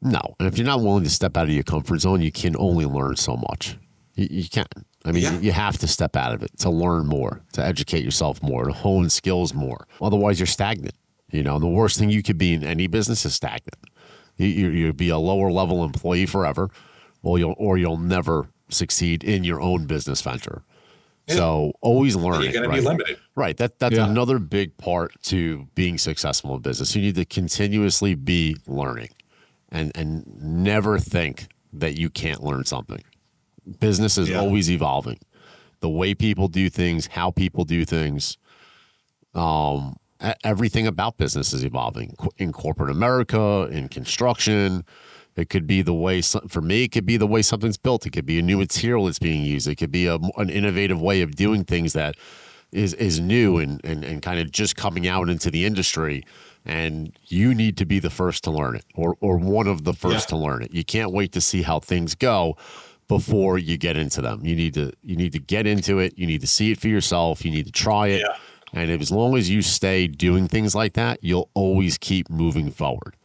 S1: No. And if you're not willing to step out of your comfort zone, you can only learn so much. You can't. I mean, you have to step out of it to learn more, to educate yourself more, to hone skills more. Otherwise, you're stagnant. The worst thing you could be in any business is stagnant. You'll be a lower level employee forever, or you'll never succeed in your own business venture. Yeah. So always learning.
S3: You're going to be limited.
S1: Right. That's another big part to being successful in business. You need to continuously be learning and never think that you can't learn something. Business is always evolving. The way people do things, how people do things, everything about business is evolving. In corporate America, in construction, it could be the way, for me, it could be the way something's built. It could be a new material that's being used. It could be an innovative way of doing things that is new and kind of just coming out into the industry. And you need to be the first to learn it, or one of the first to learn it. You can't wait to see how things go before you get into them. You need to get into it. You need to see it for yourself. You need to try it. Yeah. And as long as you stay doing things like that, you'll always keep moving forward.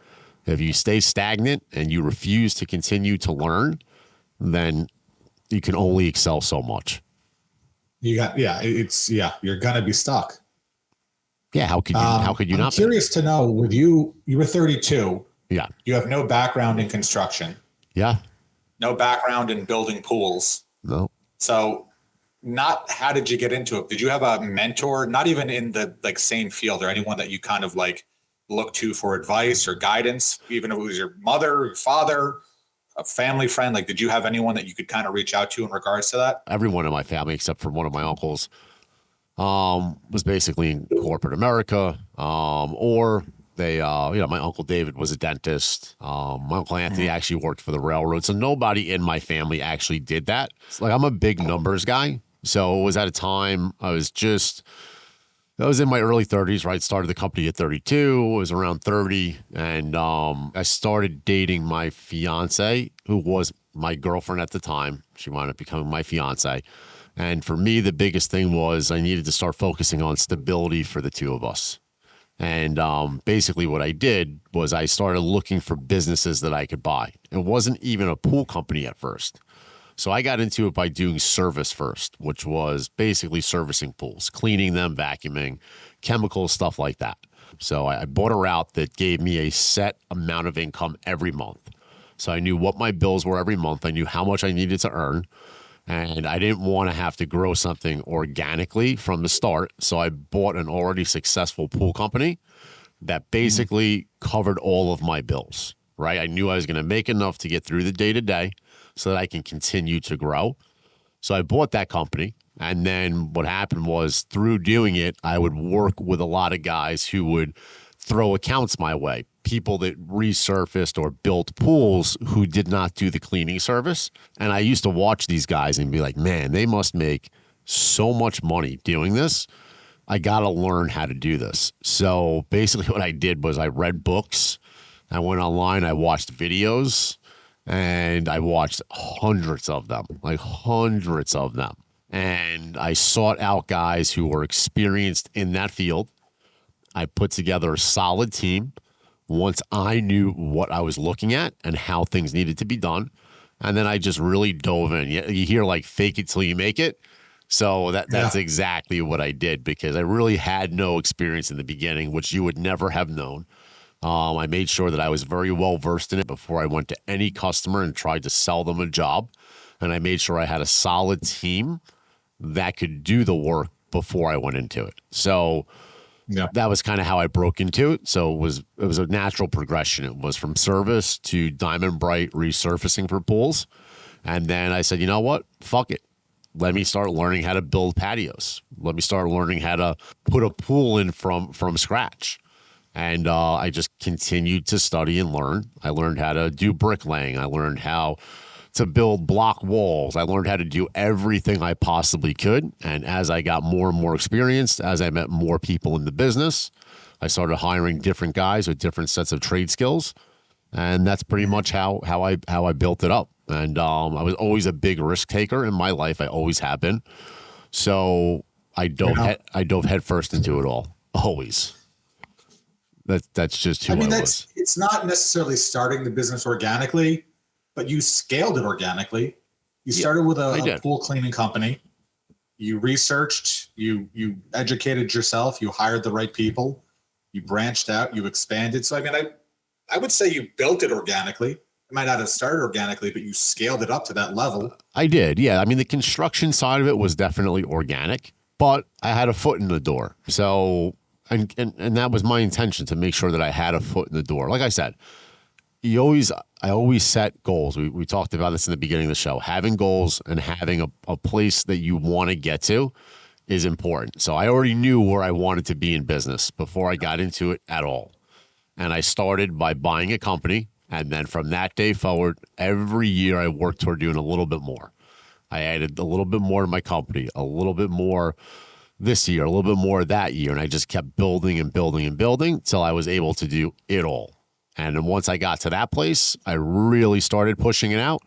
S1: If you stay stagnant and you refuse to continue to learn, then you can only excel so much.
S3: You're gonna be stuck.
S1: Yeah, how could you
S3: I'm
S1: not?
S3: I'm curious to know, with you were 32.
S1: Yeah.
S3: You have no background in construction.
S1: Yeah.
S3: No background in building pools.
S1: No.
S3: So how did you get into it? Did you have a mentor, not even in the same field, or anyone that you kind of look to for advice or guidance, even if it was your mother, your father, a family friend? Did you have anyone that you could kind of reach out to in regards to that?
S1: Everyone in my family, except for one of my uncles, was basically in corporate America, or they, my Uncle David was a dentist. My Uncle Anthony actually worked for the railroad. So nobody in my family actually did that. It's like I'm a big numbers guy. So it was at a time I was in my early 30s, right? Started the company at 32, was around 30. And I started dating my fiance, who was my girlfriend at the time. She wound up becoming my fiance. And for me, the biggest thing was I needed to start focusing on stability for the two of us. And basically, what I did was I started looking for businesses that I could buy. It wasn't even a pool company at first. So I got into it by doing service first, which was basically servicing pools, cleaning them, vacuuming, chemicals, stuff like that. So I bought a route that gave me a set amount of income every month. So I knew what my bills were every month. I knew how much I needed to earn. And I didn't want to have to grow something organically from the start. So I bought an already successful pool company that basically covered all of my bills, right? I knew I was going to make enough to get through the day to day so that I can continue to grow. So I bought that company. And then what happened was through doing it, I would work with a lot of guys who would throw accounts my way, people that resurfaced or built pools who did not do the cleaning service. And I used to watch these guys and be like, man, they must make so much money doing this. I got to learn how to do this. So basically what I did was I read books. I went online, I watched videos, and I watched hundreds of them, like hundreds of them. And I sought out guys who were experienced in that field. I put together a solid team once I knew what I was looking at and how things needed to be done. And then I just really dove in. You hear like fake it till you make it. So that's exactly what I did because I really had no experience in the beginning, which you would never have known. I made sure that I was very well versed in it before I went to any customer and tried to sell them a job. And I made sure I had a solid team that could do the work before I went into it. So that was kind of how I broke into it. So it was a natural progression. It was from service to Diamond Bright resurfacing for pools. And then I said, you know what? Fuck it. Let me start learning how to build patios. Let me start learning how to put a pool in from scratch. And I just continued to study and learn. I learned how to do bricklaying. I learned how to build block walls. I learned how to do everything I possibly could. And as I got more and more experienced, as I met more people in the business, I started hiring different guys with different sets of trade skills. And that's pretty much how I built it up. And I was always a big risk taker in my life. I always have been. So I dove headfirst into it all. Always. That's just who I was.
S3: It's not necessarily starting the business organically, but you scaled it organically. You started with a pool cleaning company. You researched, you educated yourself, you hired the right people, you branched out, you expanded. So, I mean, I would say you built it organically. It might not have started organically, but you scaled it up to that level.
S1: I did. Yeah. I mean, the construction side of it was definitely organic, but I had a foot in the door. So, and that was my intention, to make sure that I had a foot in the door. Like I said, I always set goals. We talked about this in the beginning of the show. Having goals and having a place that you want to get to is important. So I already knew where I wanted to be in business before I got into it at all. And I started by buying a company. And then from that day forward, every year I worked toward doing a little bit more. I added a little bit more to my company, a little bit more this year, a little bit more that year. And I just kept building and building and building till I was able to do it all. And then once I got to that place, I really started pushing it out.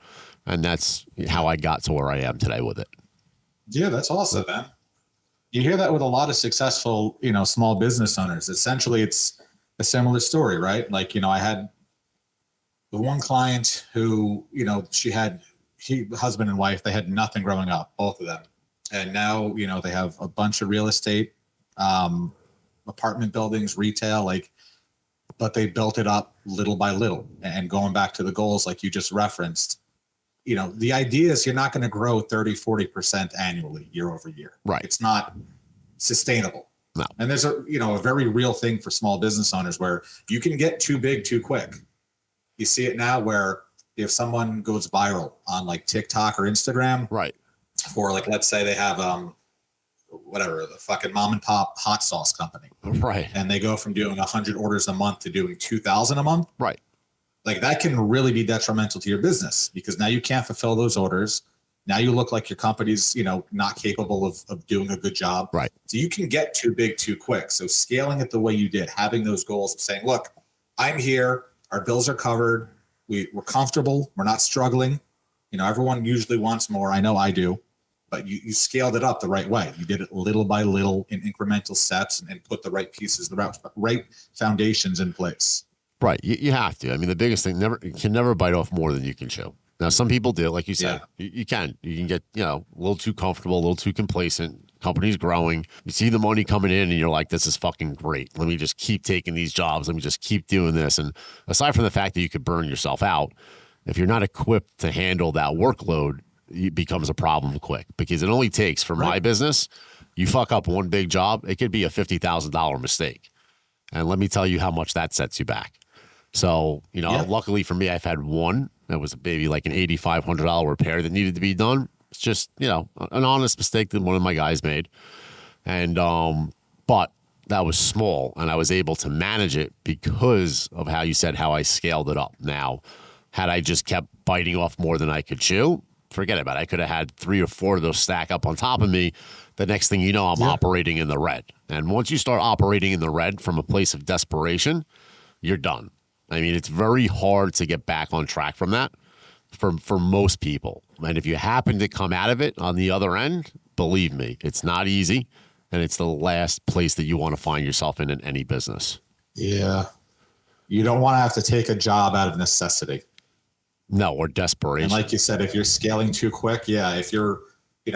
S1: And that's how I got to where I am today with it.
S3: Yeah, that's awesome, man. You hear that with a lot of successful, small business owners. Essentially, it's a similar story, right? Like, I had the one client who, husband and wife, they had nothing growing up, both of them. And now, they have a bunch of real estate, apartment buildings, retail, but they built it up little by little. And going back to the goals, like you just referenced, the idea is you're not going to grow 30, 40% annually year over year.
S1: Right.
S3: It's not sustainable.
S1: No.
S3: And there's a very real thing for small business owners where you can get too big too quick. You see it now where if someone goes viral on like TikTok or Instagram,
S1: right,
S3: for like, let's say they have whatever, the fucking mom and pop hot sauce company.
S1: Right.
S3: And they go from doing 100 orders a month to doing 2,000 a month.
S1: Right.
S3: Like that can really be detrimental to your business because now you can't fulfill those orders. Now you look like your company's, not capable of doing a good job.
S1: Right.
S3: So you can get too big too quick. So scaling it the way you did, having those goals of saying, look, I'm here. Our bills are covered. We're comfortable. We're not struggling. Everyone usually wants more. I know I do. But you scaled it up the right way. You did it little by little in incremental steps and put the right pieces, the right foundations in place.
S1: Right. You have to. I mean, the biggest thing, you can never bite off more than you can chew. Now, some people do, like you said, you can get, a little too comfortable, a little too complacent. Company's growing. You see the money coming in and you're like, this is fucking great. Let me just keep taking these jobs. Let me just keep doing this. And aside from the fact that you could burn yourself out, if you're not equipped to handle that workload, it becomes a problem quick because it only takes for my business, you fuck up one big job, it could be a $50,000 mistake. And let me tell you how much that sets you back. So, luckily for me, I've had one that was maybe like an $8,500 repair that needed to be done. It's just, an honest mistake that one of my guys made. And, but that was small and I was able to manage it because of how you said, how I scaled it up. Now, had I just kept biting off more than I could chew, forget about it. I could have had 3 or 4 of those stack up on top of me. The next thing you know, I'm operating in the red. And once you start operating in the red from a place of desperation, you're done. I mean, it's very hard to get back on track from that for most people. And if you happen to come out of it on the other end, believe me, it's not easy. And it's the last place that you want to find yourself in any business.
S2: Yeah. You don't want to have to take a job out of necessity.
S1: No, or desperation.
S3: And like you said, if you're scaling too quick, if you're,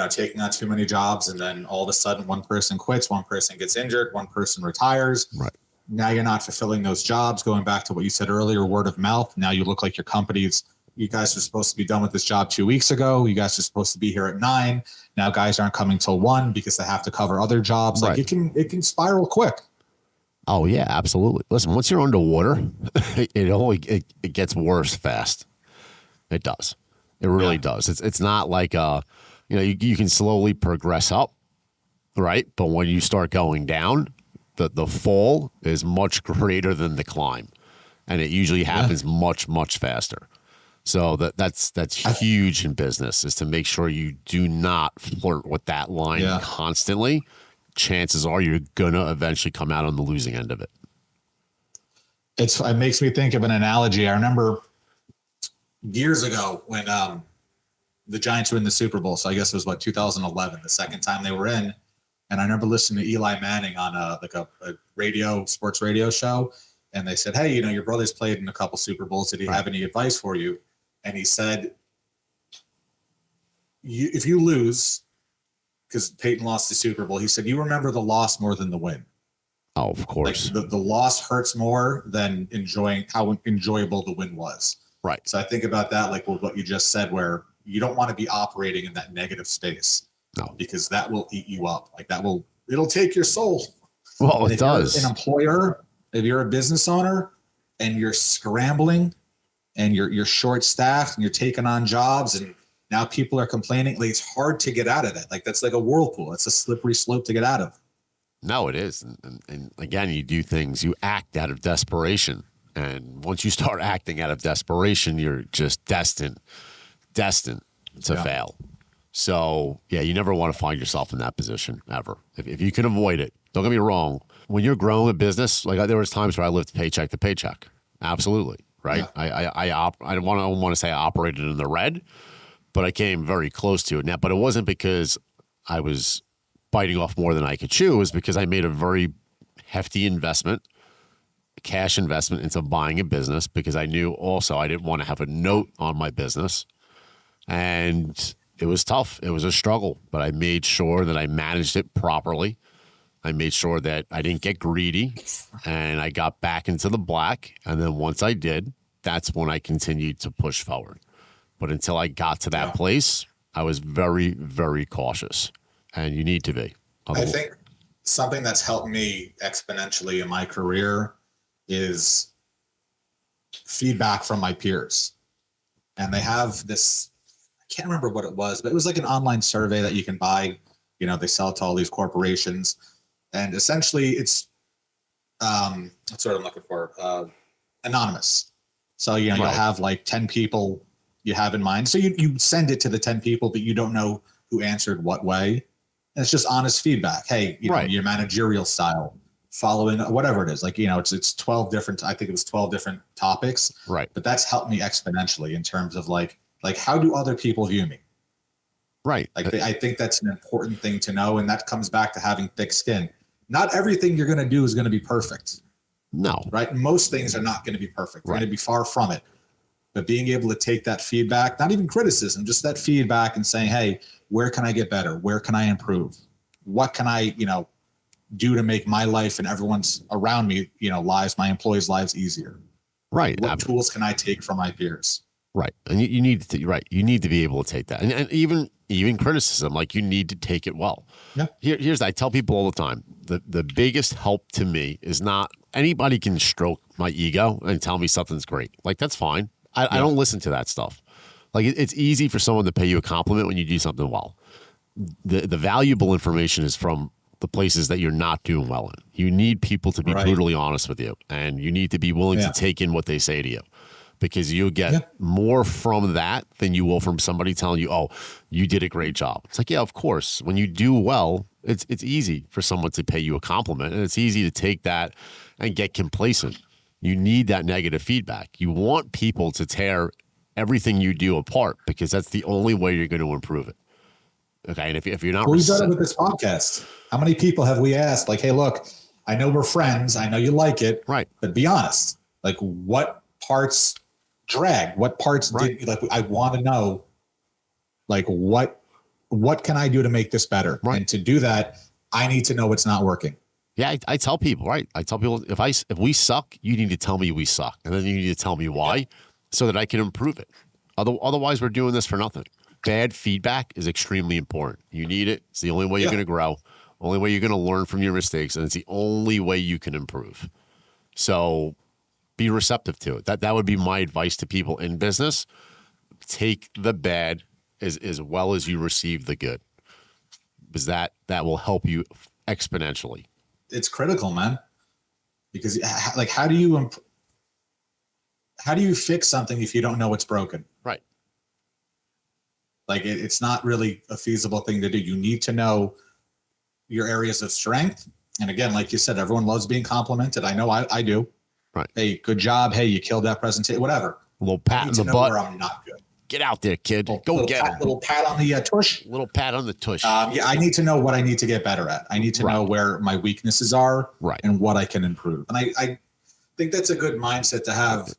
S3: taking on too many jobs and then all of a sudden one person quits, one person gets injured, one person retires.
S1: Right.
S3: Now you're not fulfilling those jobs. Going back to what you said earlier, word of mouth. Now you look like your company's, you guys are supposed to be done with this job 2 weeks ago. You guys are supposed to be here at 9. Now guys aren't coming till 1 because they have to cover other jobs. Like it can spiral quick.
S1: Oh yeah, absolutely. Listen, once you're underwater, it gets worse fast. It does. It really does. It's not like you can slowly progress up, right? But when you start going down, the fall is much greater than the climb, and it usually happens much, much faster. So that's huge in business, is to make sure you do not flirt with that line constantly. Chances are you're gonna eventually come out on the losing end of it.
S2: It makes me think of an analogy. I remember
S3: years ago when the Giants were in the Super Bowl. So I guess it was 2011, the second time they were in. And I remember listening to Eli Manning on a sports radio show. And they said, hey, your brother's played in a couple Super Bowls. Did he have any advice for you? And he said, if you lose, because Peyton lost the Super Bowl, he said, you remember the loss more than the win.
S1: Oh, of course.
S3: Like the loss hurts more than enjoying how enjoyable the win was.
S1: Right.
S3: So I think about that, like what you just said, where you don't want to be operating in that negative space.
S1: No.
S3: Because that will eat you up. Like it'll take your soul.
S1: Well, it does.
S3: If you're an employer, if you're a business owner and you're scrambling and you're short staffed and you're taking on jobs and now people are complaining, like it's hard to get out of that. Like that's like a whirlpool. It's a slippery slope to get out of.
S1: No, it is. And again, you act out of desperation. And once you start acting out of desperation, you're just destined to fail. So, you never want to find yourself in that position ever. If you can avoid it, don't get me wrong. When you're growing a business, like there was times where I lived paycheck to paycheck. Absolutely. Right. Yeah. I don't want to say I operated in the red, but I came very close to it. Now, but it wasn't because I was biting off more than I could chew. It was because I made a very hefty cash investment into buying a business, because I knew also I didn't want to have a note on my business. And it was tough. It was a struggle, but I made sure that I managed it properly. I made sure that I didn't get greedy, and I got back into the black. And then once I did, that's when I continued to push forward. But until I got to that place, I was very, very cautious, and you need to be.
S3: I think something that's helped me exponentially in my career is feedback from my peers. And they have this, I can't remember what it was, but it was like an online survey that you can buy. They sell to all these corporations, and essentially it's that's what I'm looking for. Anonymous. So, you'll have like 10 people you have in mind. So you send it to the 10 people, but you don't know who answered what way. And it's just honest feedback. Hey, your managerial style, following whatever it is. Like, it's 12 different, I think it was 12 different topics.
S1: Right.
S3: But that's helped me exponentially in terms of like how do other people view me?
S1: Right.
S3: I think that's an important thing to know. And that comes back to having thick skin. Not everything you're going to do is going to be perfect.
S1: No.
S3: Right. Most things are not going to be perfect. They're going to be far from it. But being able to take that feedback, not even criticism, just that feedback and saying, hey, where can I get better? Where can I improve? What can I, do to make my life and everyone's around me, my employees' lives easier?
S1: Right.
S3: What tools can I take from my peers?
S1: Right. And you need to, you need to be able to take that. And even criticism, like you need to take it well.
S2: Yeah.
S1: Here's, I tell people all the time, the biggest help to me is not anybody can stroke my ego and tell me something's great. Like, that's fine. I don't listen to that stuff. Like, it's easy for someone to pay you a compliment when you do something well. The valuable information is from the places that you're not doing well in. You need people to be brutally honest with you, and you need to be willing to take in what they say to you, because you'll get more from that than you will from somebody telling you, oh, you did a great job. It's like, yeah, of course. When you do well, it's easy for someone to pay you a compliment, and it's easy to take that and get complacent. You need that negative feedback. You want people to tear everything you do apart, because that's the only way you're going to improve it. Okay. And if you're not,
S3: we've done it with this podcast. How many people have we asked, like, hey, look, I know we're friends. I know you like it.
S1: Right.
S3: But be honest, like, what parts drag? What parts did, like, I want to know, like, what can I do to make this better?
S1: Right.
S3: And to do that, I need to know what's not working.
S1: Yeah, I tell people, right? I tell people, if we suck, you need to tell me we suck. And then you need to tell me why so that I can improve it. Otherwise, we're doing this for nothing. Bad feedback is extremely important. You need it. It's the only way you're going to grow, only way you're going to learn from your mistakes, and it's the only way you can improve. So be receptive to it. That would be my advice to people in business. Take the bad as well as you receive the good, because that will help you exponentially.
S3: It's critical, man, because like, how do you fix something if you don't know what's broken?
S1: Right.
S3: Like, it's not really a feasible thing to do. You need to know your areas of strength. And again, like you said, everyone loves being complimented. I know I do.
S1: Right.
S3: Hey, good job. Hey, you killed that presentation, whatever.
S1: A little pat in the butt.
S3: Where I'm not good.
S1: Get out there, kid. Go get him.
S3: Little pat on the tush.
S1: Little pat on the tush.
S3: I need to know what I need to get better at. I need to know where my weaknesses are and what I can improve. And I think that's a good mindset to have,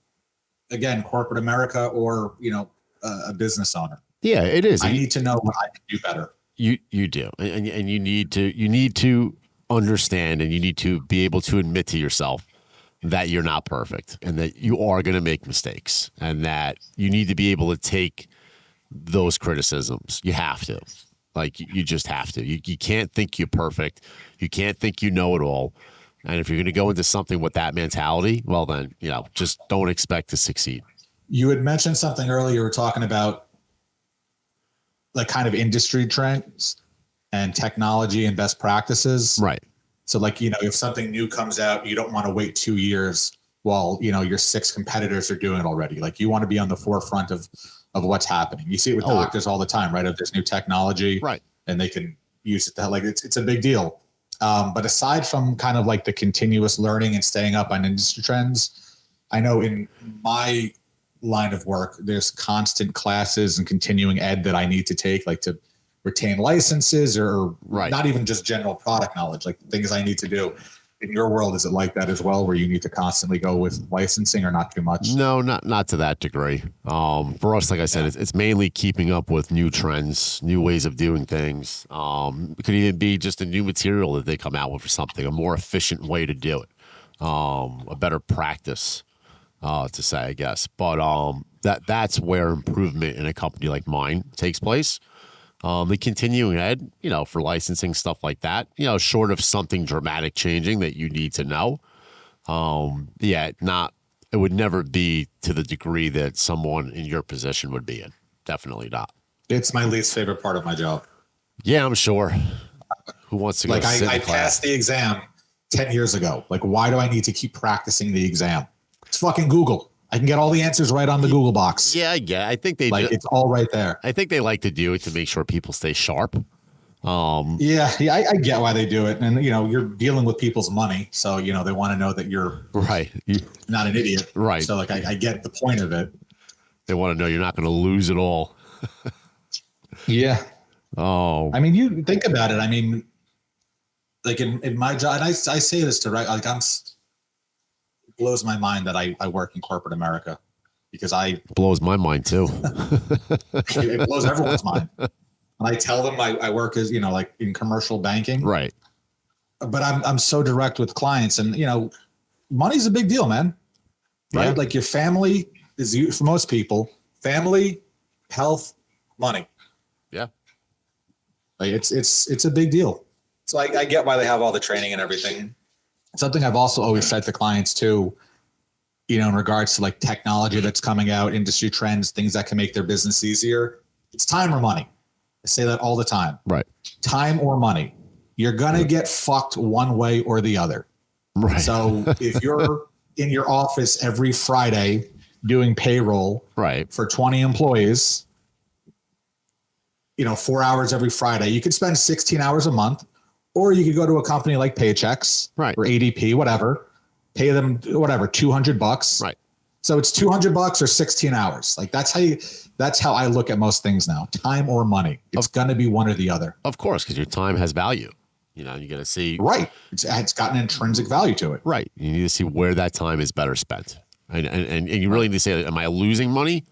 S3: again, corporate America or, a business owner.
S1: Yeah, it is.
S3: I need to know what I can do better.
S1: You do. And you need to understand, and you need to be able to admit to yourself that you're not perfect and that you are going to make mistakes, and that you need to be able to take those criticisms. You have to. Like, you just have to. You can't think you're perfect. You can't think you know it all. And if you're going to go into something with that mentality, well, then, just don't expect to succeed.
S3: You had mentioned something earlier. You were talking about like kind of industry trends and technology and best practices.
S1: Right.
S3: So like, if something new comes out, you don't want to wait 2 years while, your 6 competitors are doing it already. Like, you want to be on the forefront of what's happening. You see it with doctors all the time, right? If there's new technology, right, and they can use it to, like, it's a big deal. But aside from kind of like the continuous learning and staying up on industry trends, I know in my line of work, there's constant classes and continuing ed that I need to take, like to retain licenses or not even just general product knowledge, like things I need to do. In your world, is it like that as well, where you need to constantly go with licensing, or not too much?
S1: No, not to that degree. For us, like I said, it's mainly keeping up with new trends, new ways of doing things. It could even be just a new material that they come out with or something, a more efficient way to do it, a better practice. To say, I guess, but that's where improvement in a company like mine takes place. The continuing ed, for licensing, stuff like that, short of something dramatic changing that you need to know. It would never be to the degree that someone in your position would be in. Definitely not.
S3: It's my least favorite part of my job.
S1: Yeah, I'm sure. Who wants to go
S3: Like
S1: sit in
S3: I
S1: class?
S3: passed the exam 10 years ago. Like, why do I need to keep practicing the exam? It's fucking Google. I can get all the answers right on the Google box.
S1: Yeah, I think they
S3: Like, it's all right there.
S1: I think they like to do it to make sure people stay sharp.
S3: Yeah, I get why they do it. And, you know, you're dealing with people's money. So, you know, they want to know that you're
S1: Right.
S3: not an idiot.
S1: Right.
S3: So, like, I get the point of it.
S1: They want to know you're not going to lose it all.
S3: Yeah.
S1: Oh,
S3: I mean, you think about it. I mean, like in my job, and I say this to like it blows my mind that I work in corporate America because
S1: blows my mind too.
S3: it blows everyone's mind. And I tell them I work as, you know, like in commercial banking,
S1: Right.
S3: but I'm so direct with clients, and, you know, money's a big deal, man. Right?
S1: Yeah.
S3: Like your family is, for most people, family, health, money.
S1: Yeah.
S3: Like it's a big deal. So I get why they have all the training and everything. Something I've also always said to clients too, you know, in regards to like technology that's coming out, industry trends, things that can make their business easier. It's time or money. I say that all the time.
S1: Right.
S3: Time or money. You're going to get fucked one way or the other.
S1: Right.
S3: So if you're in your office every Friday doing payroll
S1: Right.
S3: for 20 employees, you know, 4 hours every Friday, you could spend 16 hours a month, or you could go to a company like Paychex,
S1: Right.
S3: or ADP, whatever, pay them whatever, $200.
S1: Right.
S3: So it's $200 or 16 hours. Like that's how I look at most things now. Time or money. It's going to be one or the other.
S1: Of course, because your time has value. You know, you got to see.
S3: Right. It's got an intrinsic value to it.
S1: Right. You need to see where that time is better spent. And you really need to say, am I losing money?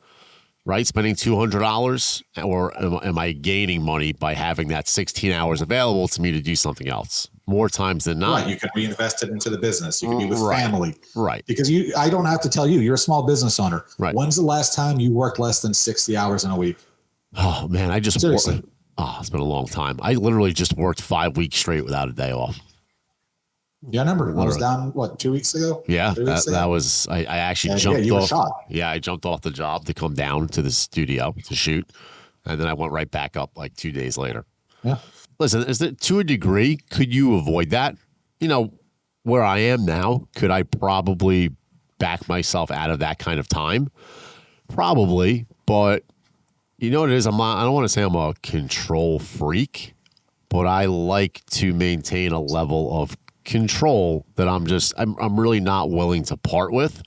S1: Right? Spending $200, or am I gaining money by having that 16 hours available to me to do something else? More times than not.
S3: Right. You can reinvest it into the business. You can be with
S1: Right.
S3: family.
S1: Right.
S3: Because I don't have to tell you, you're a small business owner.
S1: Right.
S3: When's the last time you worked less than 60 hours in a week?
S1: Oh, man. I just
S3: Seriously.
S1: it's been a long time. I literally just worked 5 weeks straight without a day off.
S3: Yeah, I remember. I was down, 2 weeks ago?
S1: Yeah,
S3: 3 weeks ago?
S1: that was, I actually
S3: Yeah,
S1: jumped
S3: you were
S1: off.
S3: shot.
S1: Yeah, I jumped off the job to come down to the studio to shoot. And then I went right back up like 2 days later.
S3: Yeah.
S1: Listen, to a degree, could you avoid that? You know, where I am now, could I probably back myself out of that kind of time? Probably, but you know what it is? I don't want to say I'm a control freak, but I like to maintain a level of control that I'm really not willing to part with.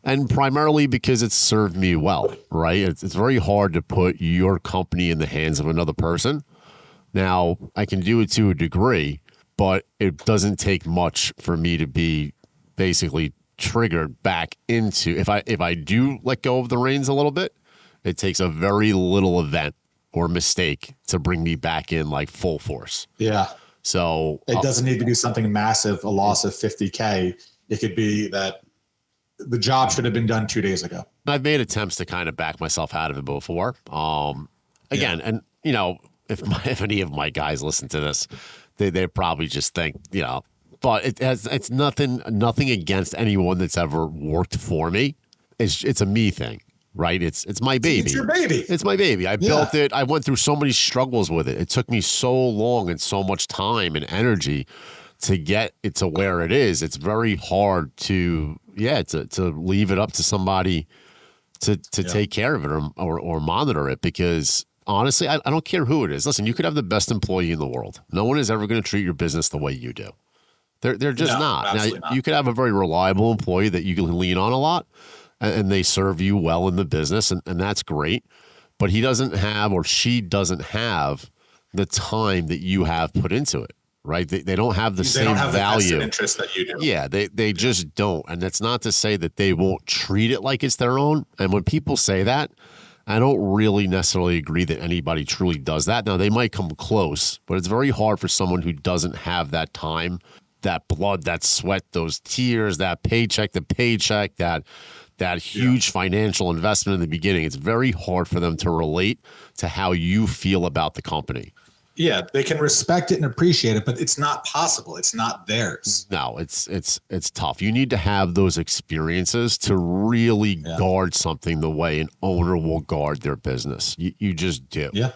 S1: And primarily because it's served me well, right? It's very hard to put your company in the hands of another person. Now, I can do it to a degree, but it doesn't take much for me to be basically triggered back into, if I do let go of the reins a little bit, it takes a very little event or mistake to bring me back in like full force.
S3: Yeah.
S1: So
S3: It doesn't need to be something massive, a loss of 50K. It could be that the job should have been done 2 days ago.
S1: I've made attempts to kind of back myself out of it before. Again, and you know, if any of my guys listen to this, they probably just think, you know, but it's nothing against anyone that's ever worked for me. It's a me thing, right? It's my baby.
S3: It's your baby.
S1: It's my baby. I built it. I went through so many struggles with it. It took me so long and so much time and energy to get it to where it is. It's very hard to leave it up to somebody to take care of it or monitor it, because honestly, I don't care who it is. Listen, you could have the best employee in the world. No one is ever going to treat your business the way you do. They're just not. Now,
S3: not.
S1: you could have a very reliable employee that you can lean on a lot, and they serve you well in the business, and that's great. But he doesn't have, or she doesn't have, the time that you have put into it, right? They don't have the same
S3: don't have
S1: value.
S3: the vested interest that you do.
S1: Yeah, they just don't. And that's not to say that they won't treat it like it's their own. And when people say that, I don't really necessarily agree that anybody truly does that. Now, they might come close, but it's very hard for someone who doesn't have that time, that blood, that sweat, those tears, that paycheck to paycheck, that huge financial investment in the beginning. It's very hard for them to relate to how you feel about the company.
S3: Yeah, they can respect it and appreciate it, but it's not possible. It's not theirs.
S1: No, it's tough. You need to have those experiences to really guard something the way an owner will guard their business. You just do.
S3: Yeah.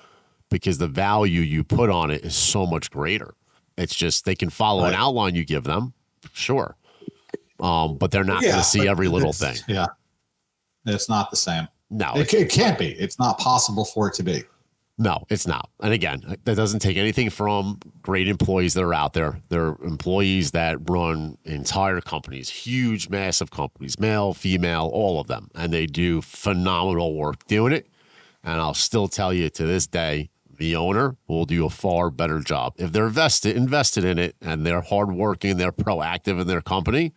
S1: because the value you put on it is so much greater. It's just they can follow an outline you give them, sure, but they're not going to see every little thing.
S2: Yeah, it's not the same.
S1: No,
S2: it can't be. It's not possible for it to be.
S1: No, it's not. And again, that doesn't take anything from great employees that are out there. They're employees that run entire companies, huge, massive companies, male, female, all of them. And they do phenomenal work doing it. And I'll still tell you to this day, the owner will do a far better job. If they're invested in it and they're hardworking, they're proactive in their company,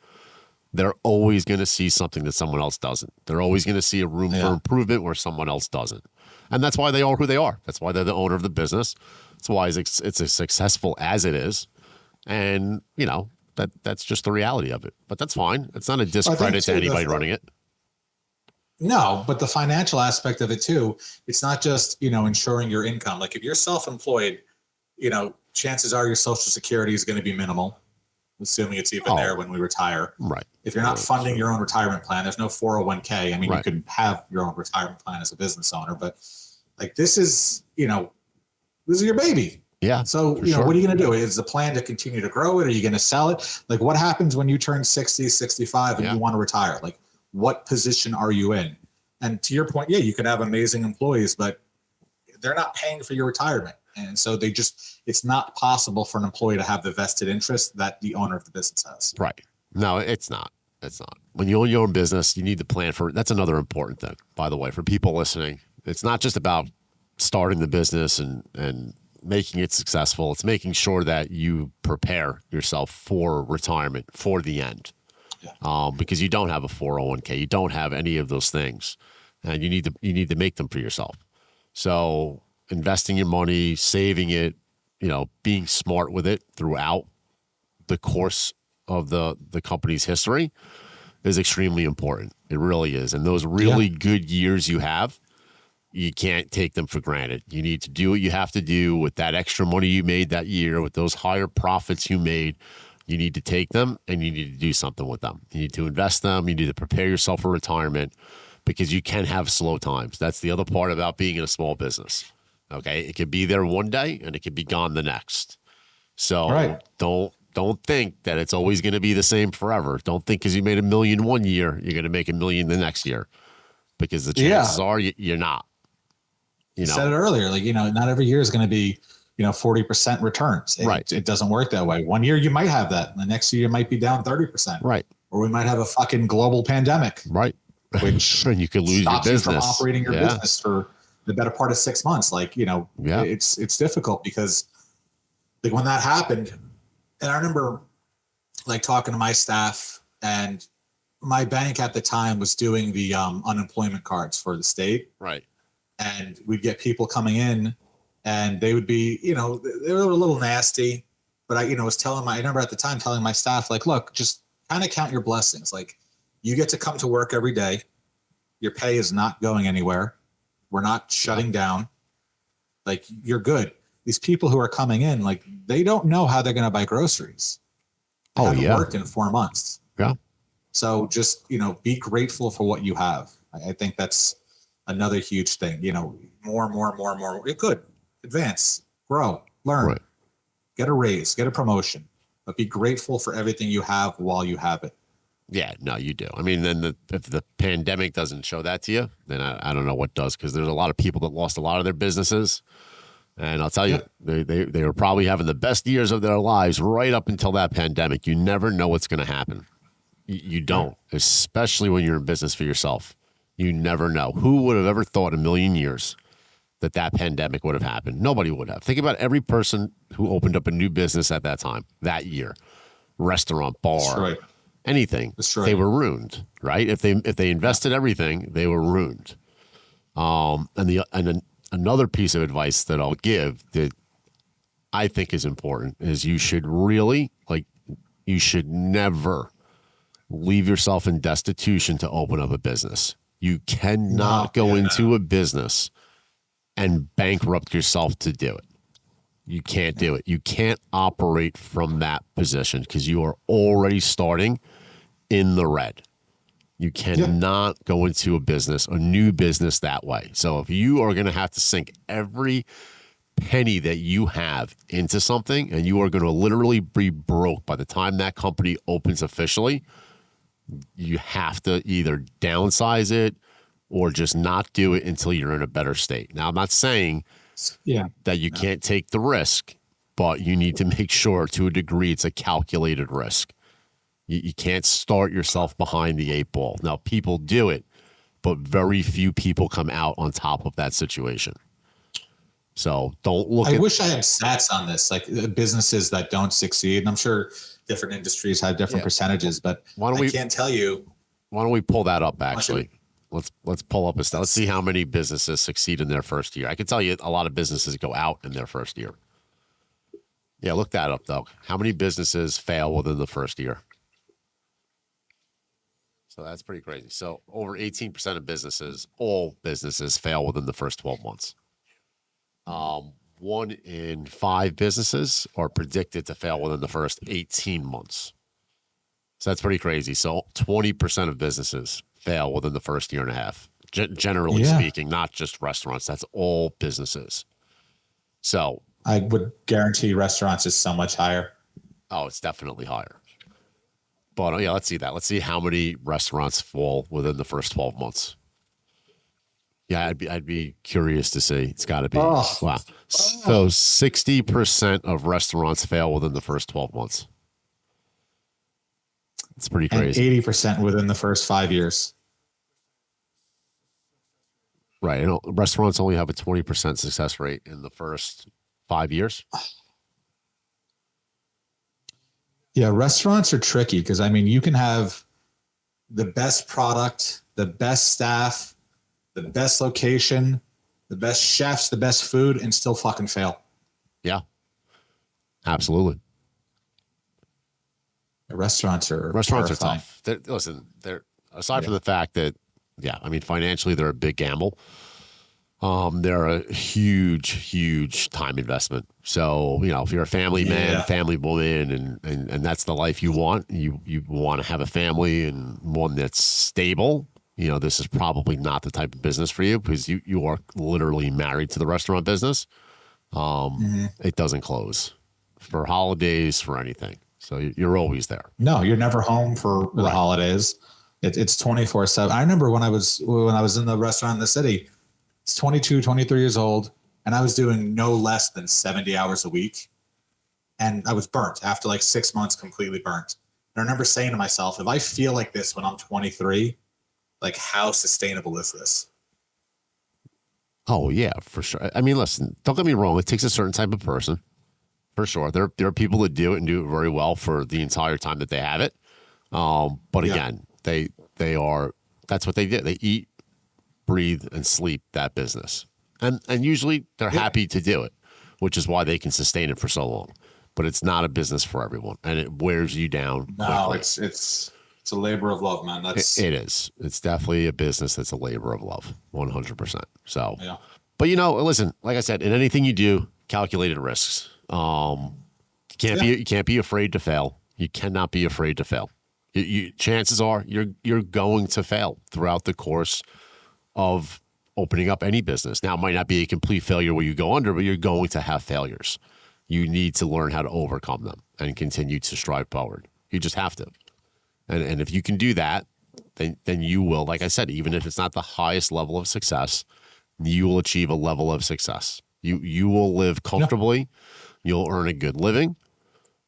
S1: they're always going to see something that someone else doesn't. They're always going to see a room for improvement where someone else doesn't. And that's why they are who they are. That's why they're the owner of the business. That's why it's as successful as it is. And, you know, that's just the reality of it. But that's fine. It's not a discredit to anybody running it.
S2: No, but the financial aspect of it too, it's not just, you know, ensuring your income. Like if you're self-employed, you know, chances are your Social Security is going to be minimal, assuming it's even there when we retire.
S1: Right.
S2: If you're not funding your own retirement plan, there's no 401k. I mean, you could have your own retirement plan as a business owner, but like this is, you know, this is your baby.
S1: Yeah.
S2: So, you know, what are you going to do? Is the plan to continue to grow it? Are you going to sell it? Like what happens when you turn 60, 65 and you want to retire? Like what position are you in? And to your point, you could have amazing employees, but they're not paying for your retirement. And so it's not possible for an employee to have the vested interest that the owner of the business has.
S1: Right. No, it's not. It's not. When you own your own business, you need to plan for it. That's another important thing, by the way, for people listening. It's not just about starting the business and making it successful. It's making sure that you prepare yourself for retirement, for the end. Yeah. Because you don't have a 401k, you don't have any of those things, and you need to make them for yourself. So investing your money, saving it, you know, being smart with it throughout the course of the company's history is extremely important. It really is. And those really good years you have, you can't take them for granted. You need to do what you have to do with that extra money you made that year, with those higher profits you made. You need to take them and you need to do something with them. You need to invest them. You need to prepare yourself for retirement because you can have slow times. That's the other part about being in a small business. Okay. It could be there one day and it could be gone the next. So don't think that it's always going to be the same forever. Don't think because you made $1 million one year, you're going to make $1 million the next year, because the chances are you're not. You know?
S2: Said it earlier, like, you know, not every year is going to be, you know, 40% returns. It doesn't work that way. One year you might have that. And the next year you might be down 30%.
S1: Right.
S2: Or we might have a fucking global pandemic.
S1: Right.
S2: Which
S1: and you could lose your business.
S2: You from operating your business for the better part of 6 months. Like, you know, it's difficult because like when that happened, and I remember like talking to my staff, and my bank at the time was doing the unemployment cards for the state.
S1: Right.
S2: And we'd get people coming in and they would be, you know, they were a little nasty, but I remember at the time telling my staff, like, look, just kind of count your blessings. Like you get to come to work every day. Your pay is not going anywhere. We're not shutting down. Like you're good. These people who are coming in, like they don't know how they're going to buy groceries. They haven't worked in 4 months.
S1: Yeah.
S2: So just, you know, be grateful for what you have. I think that's another huge thing, you know, more. You're good. Advance, grow, learn, get a raise, get a promotion, but be grateful for everything you have while you have it.
S1: Yeah, no, you do. I mean, then if the pandemic doesn't show that to you, then I don't know what does, because there's a lot of people that lost a lot of their businesses. And I'll tell you, they were probably having the best years of their lives right up until that pandemic. You never know what's going to happen. You don't, especially when you're in business for yourself. You never know. Who would have ever thought in a million years that pandemic would have happened? Nobody would have. Think about every person who opened up a new business at that time, that year, restaurant, bar, anything. They were ruined, right? If they invested everything, they were ruined. Another piece of advice that I'll give that I think is important is you should never leave yourself in destitution to open up a business. You cannot go into a business and bankrupt yourself to do it. You can't do it. You can't operate from that position because you are already starting in the red. You cannot go into a new business that way. So if you are going to have to sink every penny that you have into something, and you are going to literally be broke by the time that company opens officially. You have to either downsize it or just not do it until you're in a better state. Now, I'm not saying that you can't take the risk, but you need to make sure to a degree it's a calculated risk. You can't start yourself behind the 8 ball. Now, people do it, but very few people come out on top of that situation. So don't look
S2: I wish I had stats on this, like businesses that don't succeed. And I'm sure different industries have different percentages, but
S3: I can't tell you.
S1: Why don't we pull that up, actually? Let's pull up a stat. Let's see how many businesses succeed in their first year. I can tell you a lot of businesses go out in their first year. Yeah, look that up, Doug. How many businesses fail within the first year? So that's pretty crazy. So over 18% of businesses, all businesses, fail within the first 12 months. 1 in 5 businesses are predicted to fail within the first 18 months. So that's pretty crazy. So 20% of businesses fail within the first year and a half, generally speaking, not just restaurants. That's all businesses. So
S2: I would guarantee restaurants is so much higher.
S1: Oh, it's definitely higher. But yeah, let's see that. Let's see how many restaurants fall within the first 12 months. Yeah, I'd be curious to see. It's got to be. Wow. So 60% of restaurants fail within the first 12 months. It's pretty crazy.
S2: And 80% within the first 5 years.
S1: Right. You know, restaurants only have a 20% success rate in the first 5 years.
S2: Yeah, restaurants are tricky because, I mean, you can have the best product, the best staff, the best location, the best chefs, the best food, and still fucking fail.
S1: Yeah, absolutely.
S2: Restaurants are
S1: tough. They're aside from the fact that, I mean, financially they're a big gamble. They're a huge time investment. So, you know, if you're a family man, family woman, and that's the life you want, you want to have a family and one that's stable. You know, this is probably not the type of business for you because you are literally married to the restaurant business. It doesn't close for holidays, for anything. So you're always there.
S2: No, you're never home for the holidays. It's 24/7. I remember when I was in the restaurant in the city, it's 22, 23 years old, and I was doing no less than 70 hours a week. And I was burnt after like 6 months, completely burnt. And I remember saying to myself, if I feel like this when I'm 23, like how sustainable is this?
S1: Oh, yeah, for sure. I mean, listen, don't get me wrong. It takes a certain type of person, for sure. There are people that do it and do it very well for the entire time that they have it. But again, that's what they do. They eat, breathe, and sleep that business. And usually they're happy to do it, which is why they can sustain it for so long. But it's not a business for everyone, and it wears you down.
S3: No, it's a labor of love, man.
S1: It is. It's definitely a business that's a labor of love, 100%. So, but you know, listen, like I said, in anything you do, calculated risks. You can't be afraid to fail. You cannot be afraid to fail. Chances are you're going to fail throughout the course of opening up any business. Now, it might not be a complete failure where you go under, but you're going to have failures. You need to learn how to overcome them and continue to strive forward. You just have to. And if you can do that, then you will, like I said, even if it's not the highest level of success, you will achieve a level of success. You will live comfortably. You'll earn a good living.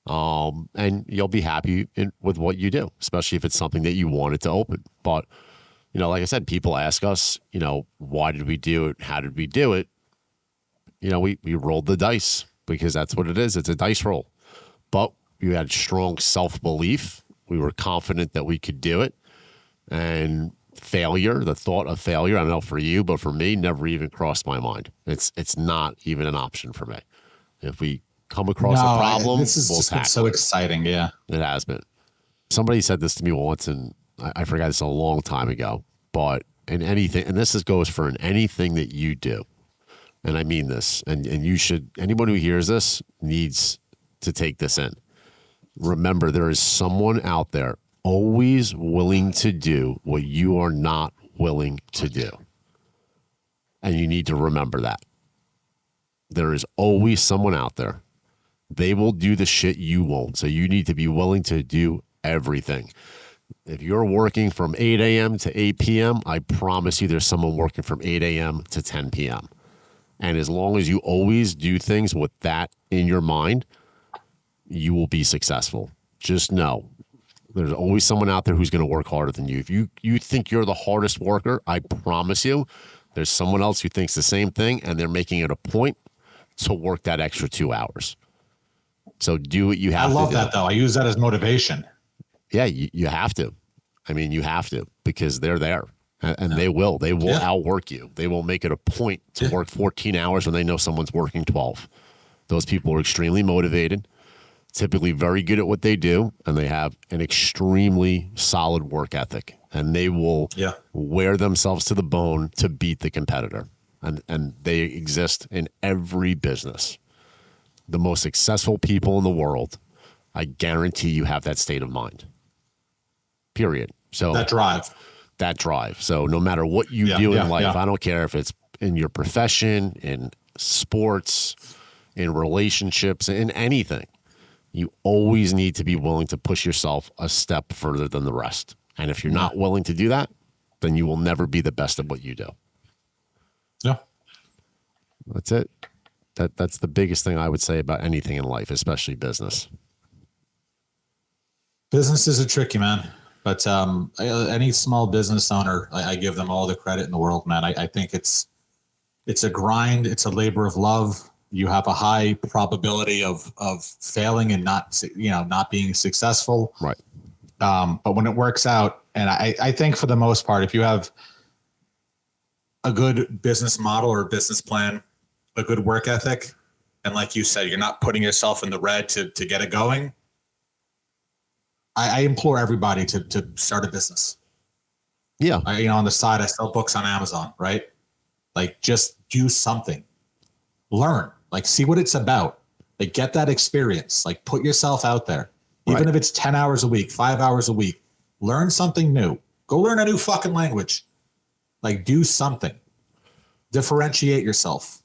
S1: And you'll be happy with what you do, especially if it's something that you wanted to open. But, you know, like I said, people ask us, you know, why did we do it? How did we do it? You know, we rolled the dice because that's what it is. It's a dice roll. But we had strong self-belief. We were confident that we could do it. And failure, the thought of failure, I don't know for you, but for me, never even crossed my mind. It's not even an option for me. If we come across a problem,
S2: this has just been so exciting. Yeah,
S1: it has been. Somebody said this to me once, and I forgot this a long time ago. But in anything, and goes for in anything that you do, and I mean this, and you should. Anyone who hears this needs to take this in. Remember, there is someone out there always willing to do what you are not willing to do, and you need to remember that. There is always someone out there. They will do the shit you won't. So you need to be willing to do everything. If you're working from 8 a.m. to 8 p.m., I promise you there's someone working from 8 a.m. to 10 p.m. And as long as you always do things with that in your mind, you will be successful. Just know there's always someone out there who's going to work harder than you. If you think you're the hardest worker, I promise you there's someone else who thinks the same thing, and they're making it a point to work that extra 2 hours. So do what you have to do.
S2: I love that, though. I use that as motivation.
S1: Yeah, you have to. I mean, you have to, because they're there, and they will outwork you. They will make it a point to work 14 hours when they know someone's working 12. Those people are extremely motivated, typically very good at what they do, and they have an extremely solid work ethic, and they will wear themselves to the bone to beat the competitor. And they exist in every business. The most successful people in the world, I guarantee you have that state of mind. Period. So
S2: that drive. So no matter what you do in life, I don't care if it's in your profession, in sports, in relationships, in anything, you always need to be willing to push yourself a step further than the rest. And if you're not willing to do that, then you will never be the best at what you do. Yeah.
S1: That's it. That's the biggest thing I would say about anything in life, especially business.
S2: Businesses are tricky, man. But any small business owner, I give them all the credit in the world, man. I think it's a grind. It's a labor of love. You have a high probability of failing and not being successful.
S1: Right.
S2: But when it works out, and I think for the most part, if you have
S3: a good business model or business plan, a good work ethic, and like you said, you're not putting yourself in the red to get it going, I implore everybody to start a business.
S1: Yeah.
S3: On the side, I sell books on Amazon, right? Like, just do something. Learn. Like, see what it's about. Like, get that experience. Like, put yourself out there. Even if it's 10 hours a week, 5 hours a week, learn something new. Go learn a new fucking language. Like, do something. Differentiate yourself.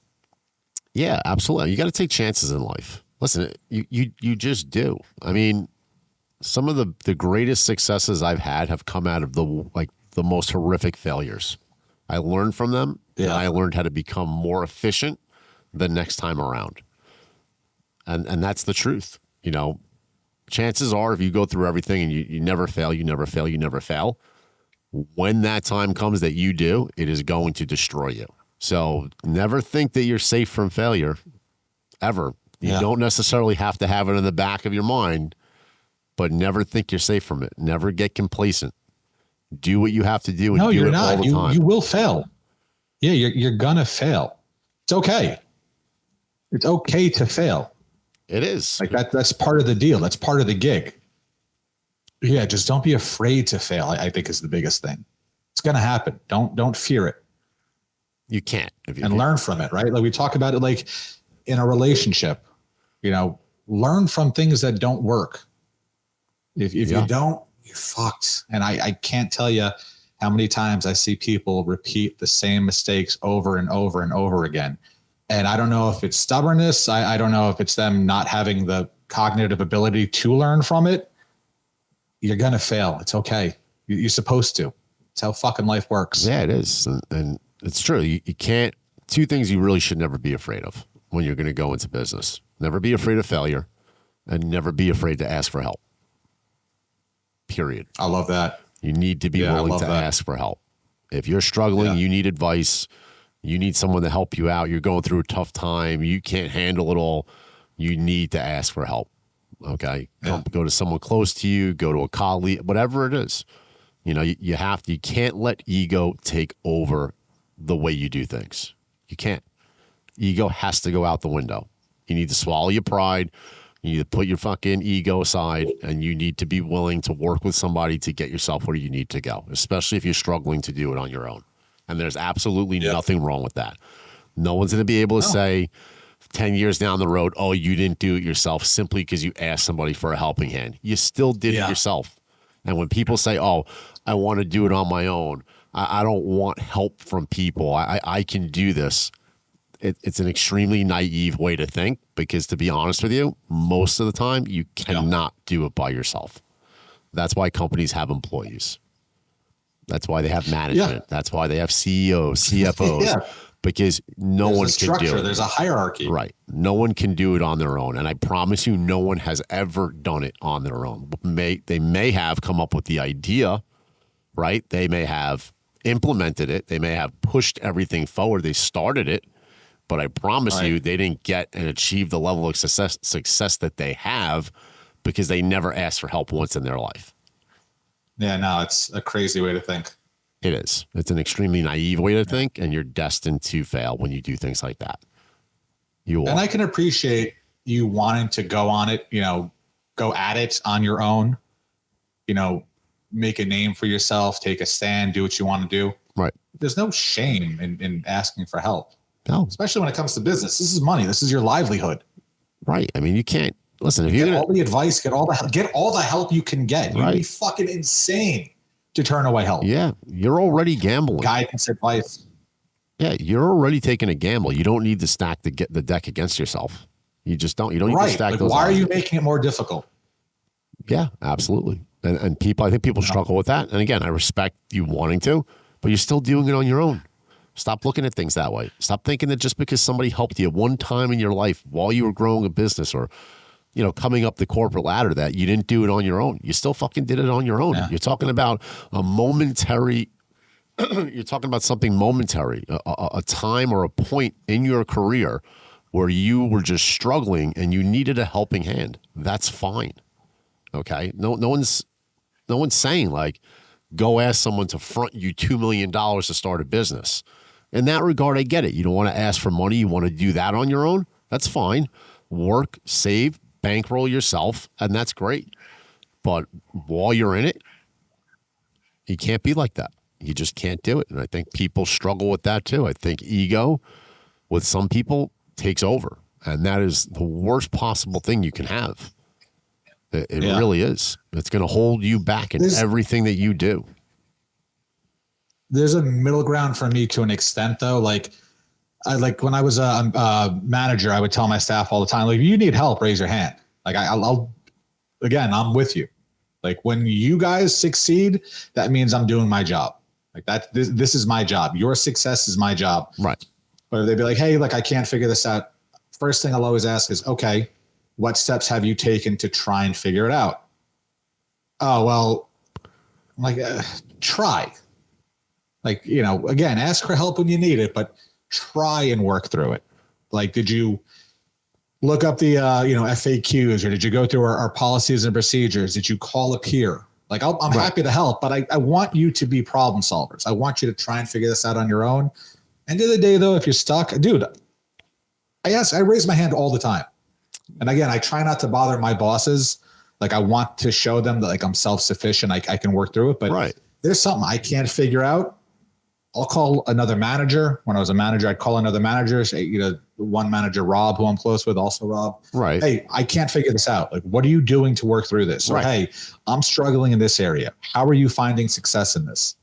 S1: Yeah, absolutely. You got to take chances in life. Listen, you just do. I mean, some of the greatest successes I've had have come out of the most horrific failures. I learned from them, and I learned how to become more efficient the next time around. And that's the truth. Chances are, if you go through everything and you never fail, you never fail, you never fail, when that time comes that you do, it is going to destroy you. So never think that you're safe from failure, ever. You don't necessarily have to have it in the back of your mind, but never think you're safe from it. Never get complacent. Do what you have to do. And do
S2: you're
S1: it
S2: not.
S1: All the time.
S2: You will fail. Yeah, you're gonna fail. It's okay. It's okay to fail.
S1: It is.
S2: Like that's part of the deal. That's part of the gig. Yeah, just don't be afraid to fail. I think is the biggest thing. It's gonna happen. Don't fear it.
S1: You can't.
S2: Learn from it, right? Like we talk about it like in a relationship, learn from things that don't work. If you don't, you're fucked. And I can't tell you how many times I see people repeat the same mistakes over and over and over again. And I don't know if it's stubbornness. I don't know if it's them not having the cognitive ability to learn from it. You're going to fail. It's okay. You're supposed to. It's how fucking life works.
S1: Yeah, it is. And it's true. You can't. Two things you really should never be afraid of when you're going to go into business. Never be afraid of failure, and never be afraid to ask for help. Period.
S2: I love that.
S1: You need to be willing to ask for help. If you're struggling, you need advice, you need someone to help you out, you're going through a tough time, you can't handle it all, you need to ask for help. Okay? Go to someone close to you, go to a colleague, whatever it is. You can't let ego take over the way you do things. You can't. Ego has to go out the window. You need to swallow your pride. You need to put your fucking ego aside, and you need to be willing to work with somebody to get yourself where you need to go, especially if you're struggling to do it on your own. And there's absolutely nothing wrong with that. No one's going to be able to say 10 years down the road, oh, you didn't do it yourself simply because you asked somebody for a helping hand. You still did it yourself. And when people say, oh, I want to do it on my own, I don't want help from people, I can do this. it's an extremely naive way to think, because to be honest with you, most of the time you cannot do it by yourself. That's why companies have employees. That's why they have management.
S2: Yeah.
S1: That's why they have CEOs, CFOs,
S2: Yeah.
S1: because no
S3: There's
S1: one
S3: a
S1: can
S3: structure.
S1: do it.
S3: There's a hierarchy.
S1: Right. No one can do it on their own. And I promise you, no one has ever done it on their own. They may have come up with the idea, right? They may have implemented it. They may have pushed everything forward. They started it. But I promise you, they didn't get and achieve the level of success that they have because they never asked for help once in their life.
S2: Yeah, no, it's a crazy way to think.
S1: It is. It's an extremely naive way to think, and you're destined to fail when you do things like that. You are.
S2: And I can appreciate you wanting to go on it, go at it on your own, make a name for yourself, take a stand, do what you want to do.
S1: Right.
S2: There's no shame in asking for help.
S1: No.
S2: Especially when it comes to business. This is money. This is your livelihood.
S1: Right. I mean, you can't listen. If you
S2: get all the advice, get all the help you can get. You'd
S1: Right.
S2: be fucking insane to turn away help.
S1: Yeah, you're already gambling.
S2: Guidance, advice.
S1: Yeah, you're already taking a gamble. You don't need to stack the deck against yourself. You just don't. You don't need to stack those.
S2: Why
S1: odds.
S2: are you making it more difficult?
S1: Yeah, absolutely. And people, I think people struggle with that. And again, I respect you wanting to, but you're still doing it on your own. Stop looking at things that way. Stop thinking that just because somebody helped you one time in your life while you were growing a business or, coming up the corporate ladder, that you didn't do it on your own. You still fucking did it on your own.
S2: Yeah.
S1: You're talking about a momentary, you're talking about something momentary, a time or a point in your career where you were just struggling and you needed a helping hand. That's fine. Okay. No one's saying like, go ask someone to front you $2 million to start a business. In that regard, I get it. You don't want to ask for money. You want to do that on your own. That's fine. Work, save, bankroll yourself, and that's great. But while you're in it, you can't be like that. You just can't do it. And I think people struggle with that too. I think ego with some people takes over. And that is the worst possible thing you can have. It really is. It's going to hold you back in everything that you do.
S2: There's a middle ground for me to an extent, though. Like when I was a manager, I would tell my staff all the time, like, if you need help, raise your hand. Like I'll I'm with you. Like when you guys succeed, that means I'm doing my job. Like this is my job. Your success is my job.
S1: Right.
S2: But they'd be like, hey, I can't figure this out. First thing I'll always ask is, okay, what steps have you taken to try and figure it out? Oh, well, try. Again, ask for help when you need it, but try and work through it. Like, did you look up the, FAQs, or did you go through our policies and procedures? Did you call a peer? Like, I'm happy to help, but I want you to be problem solvers. I want you to try and figure this out on your own. End of the day, though, if you're stuck, dude, I raise my hand all the time. And again, I try not to bother my bosses. Like, I want to show them that like I'm self-sufficient. I can work through it, but there's something I can't figure out. I'll call another manager. When I was a manager, I'd call another manager. Say, one manager, Rob, who I'm close with, also Rob.
S1: Right.
S2: Hey, I can't figure this out. Like, what are you doing to work through this? Or, hey, I'm struggling in this area. How are you finding success in this?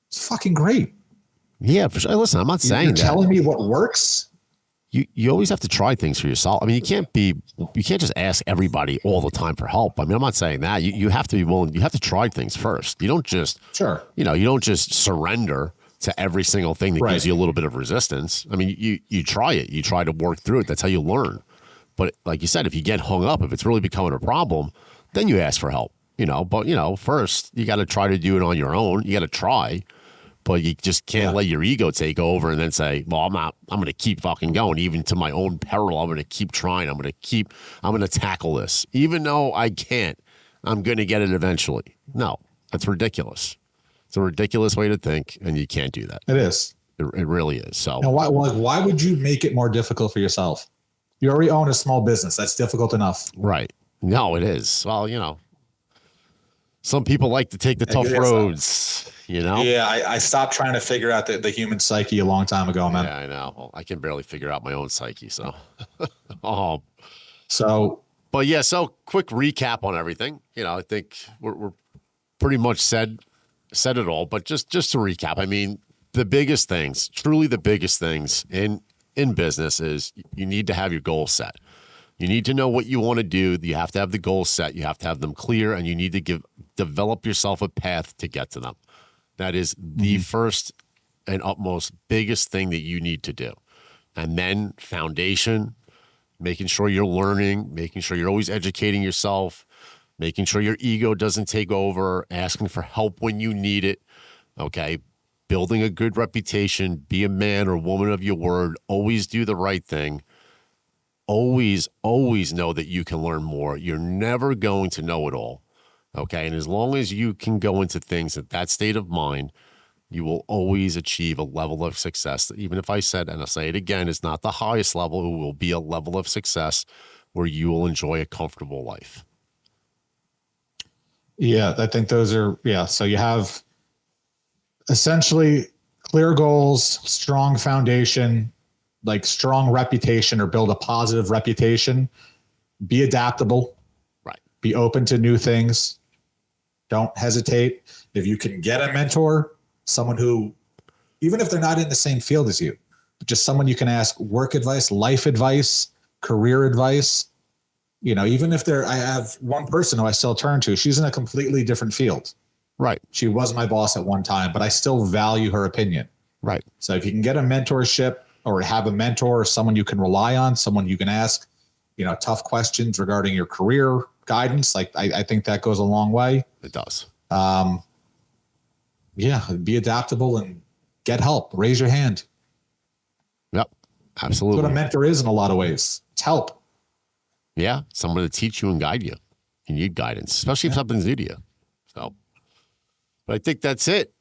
S2: It's fucking great.
S1: Yeah, for sure. Listen, I'm not saying
S2: You're
S1: that.
S2: telling me what works.
S1: You always have to try things for yourself. I mean, you can't just ask everybody all the time for help. I mean, I'm not saying that. You have to be willing. You have to try things first. You don't just you don't just surrender to every single thing that gives you a little bit of resistance. I mean, you try it. You try to work through it. That's how you learn. But like you said, if you get hung up, if it's really becoming a problem, then you ask for help. But first you got to try to do it on your own. You got to try. But you just can't let your ego take over and then say, well, I'm going to keep fucking going, even to my own peril. I'm going to keep trying. I'm going to tackle this. Even though I can't, I'm going to get it eventually. No, that's ridiculous. It's a ridiculous way to think, and you can't do that.
S2: It is.
S1: It really is. So
S2: now, why would you make it more difficult for yourself? You already own a small business. That's difficult enough.
S1: Right. No, it is. Well, some people like to take the tough roads.
S2: Yeah, I stopped trying to figure out the human psyche a long time ago, man.
S1: Yeah, I know. Well, I can barely figure out my own psyche, so.
S2: So
S1: quick recap on everything. I think we're pretty much said it all, but just to recap, I mean, the biggest things, truly the biggest things in in business is you need to have your goals set. You need to know what you want to do. You have to have the goals set. You have to have them clear, and you need to develop yourself a path to get to them. That is the first and utmost biggest thing that you need to do. And then foundation, making sure you're learning, making sure you're always educating yourself, making sure your ego doesn't take over, asking for help when you need it. Okay. Building a good reputation, be a man or woman of your word, always do the right thing. Always know that you can learn more. You're never going to know it all. Okay. And as long as you can go into things at that state of mind, you will always achieve a level of success. Even if I said, and I'll say it again, it's not the highest level, it will be a level of success where you will enjoy a comfortable life.
S2: Yeah, I think those are, so you have essentially clear goals, strong foundation, like strong reputation, or build a positive reputation. Be adaptable.
S1: Right.
S2: Be open to new things. Don't hesitate. If you can get a mentor, someone who, even if they're not in the same field as you, but just someone you can ask work advice, life advice, career advice. Even if I have one person who I still turn to, she's in a completely different field.
S1: Right.
S2: She was my boss at one time, but I still value her opinion.
S1: Right.
S2: So if you can get a mentorship or have a mentor, someone you can rely on, someone you can ask, tough questions regarding your career guidance, like I think that goes a long way.
S1: It does.
S2: Be adaptable and get help. Raise your hand.
S1: Yep. Absolutely.
S2: That's what a mentor is in a lot of ways. It's help.
S1: Yeah. Someone to teach you and guide you. You need guidance, especially if something's new to you. So, but I think that's it.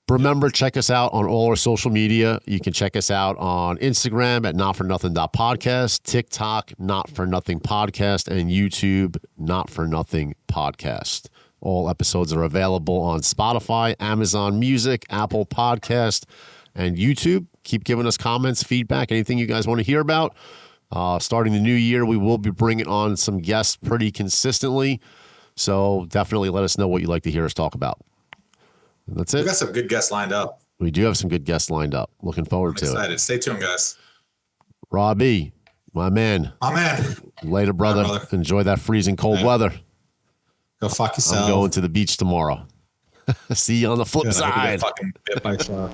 S1: Remember, check us out on all our social media. You can check us out on Instagram at notfornothing.podcast, TikTok, Not For Nothing Podcast, and YouTube, Not For Nothing Podcast. All episodes are available on Spotify, Amazon Music, Apple Podcast, and YouTube. Keep giving us comments, feedback, anything you guys want to hear about. Starting the new year, we will be bringing on some guests pretty consistently. So definitely let us know what you'd like to hear us talk about. And that's it.
S3: We got some good guests lined up.
S1: We do have some good guests lined up. Looking forward to
S3: it. Stay tuned, guys.
S1: Robbie, my man. Later, brother. Enjoy that freezing cold weather.
S2: Go fuck yourself.
S1: I'm going to the beach tomorrow. See you on the flip side.
S2: Fucking bit by shark.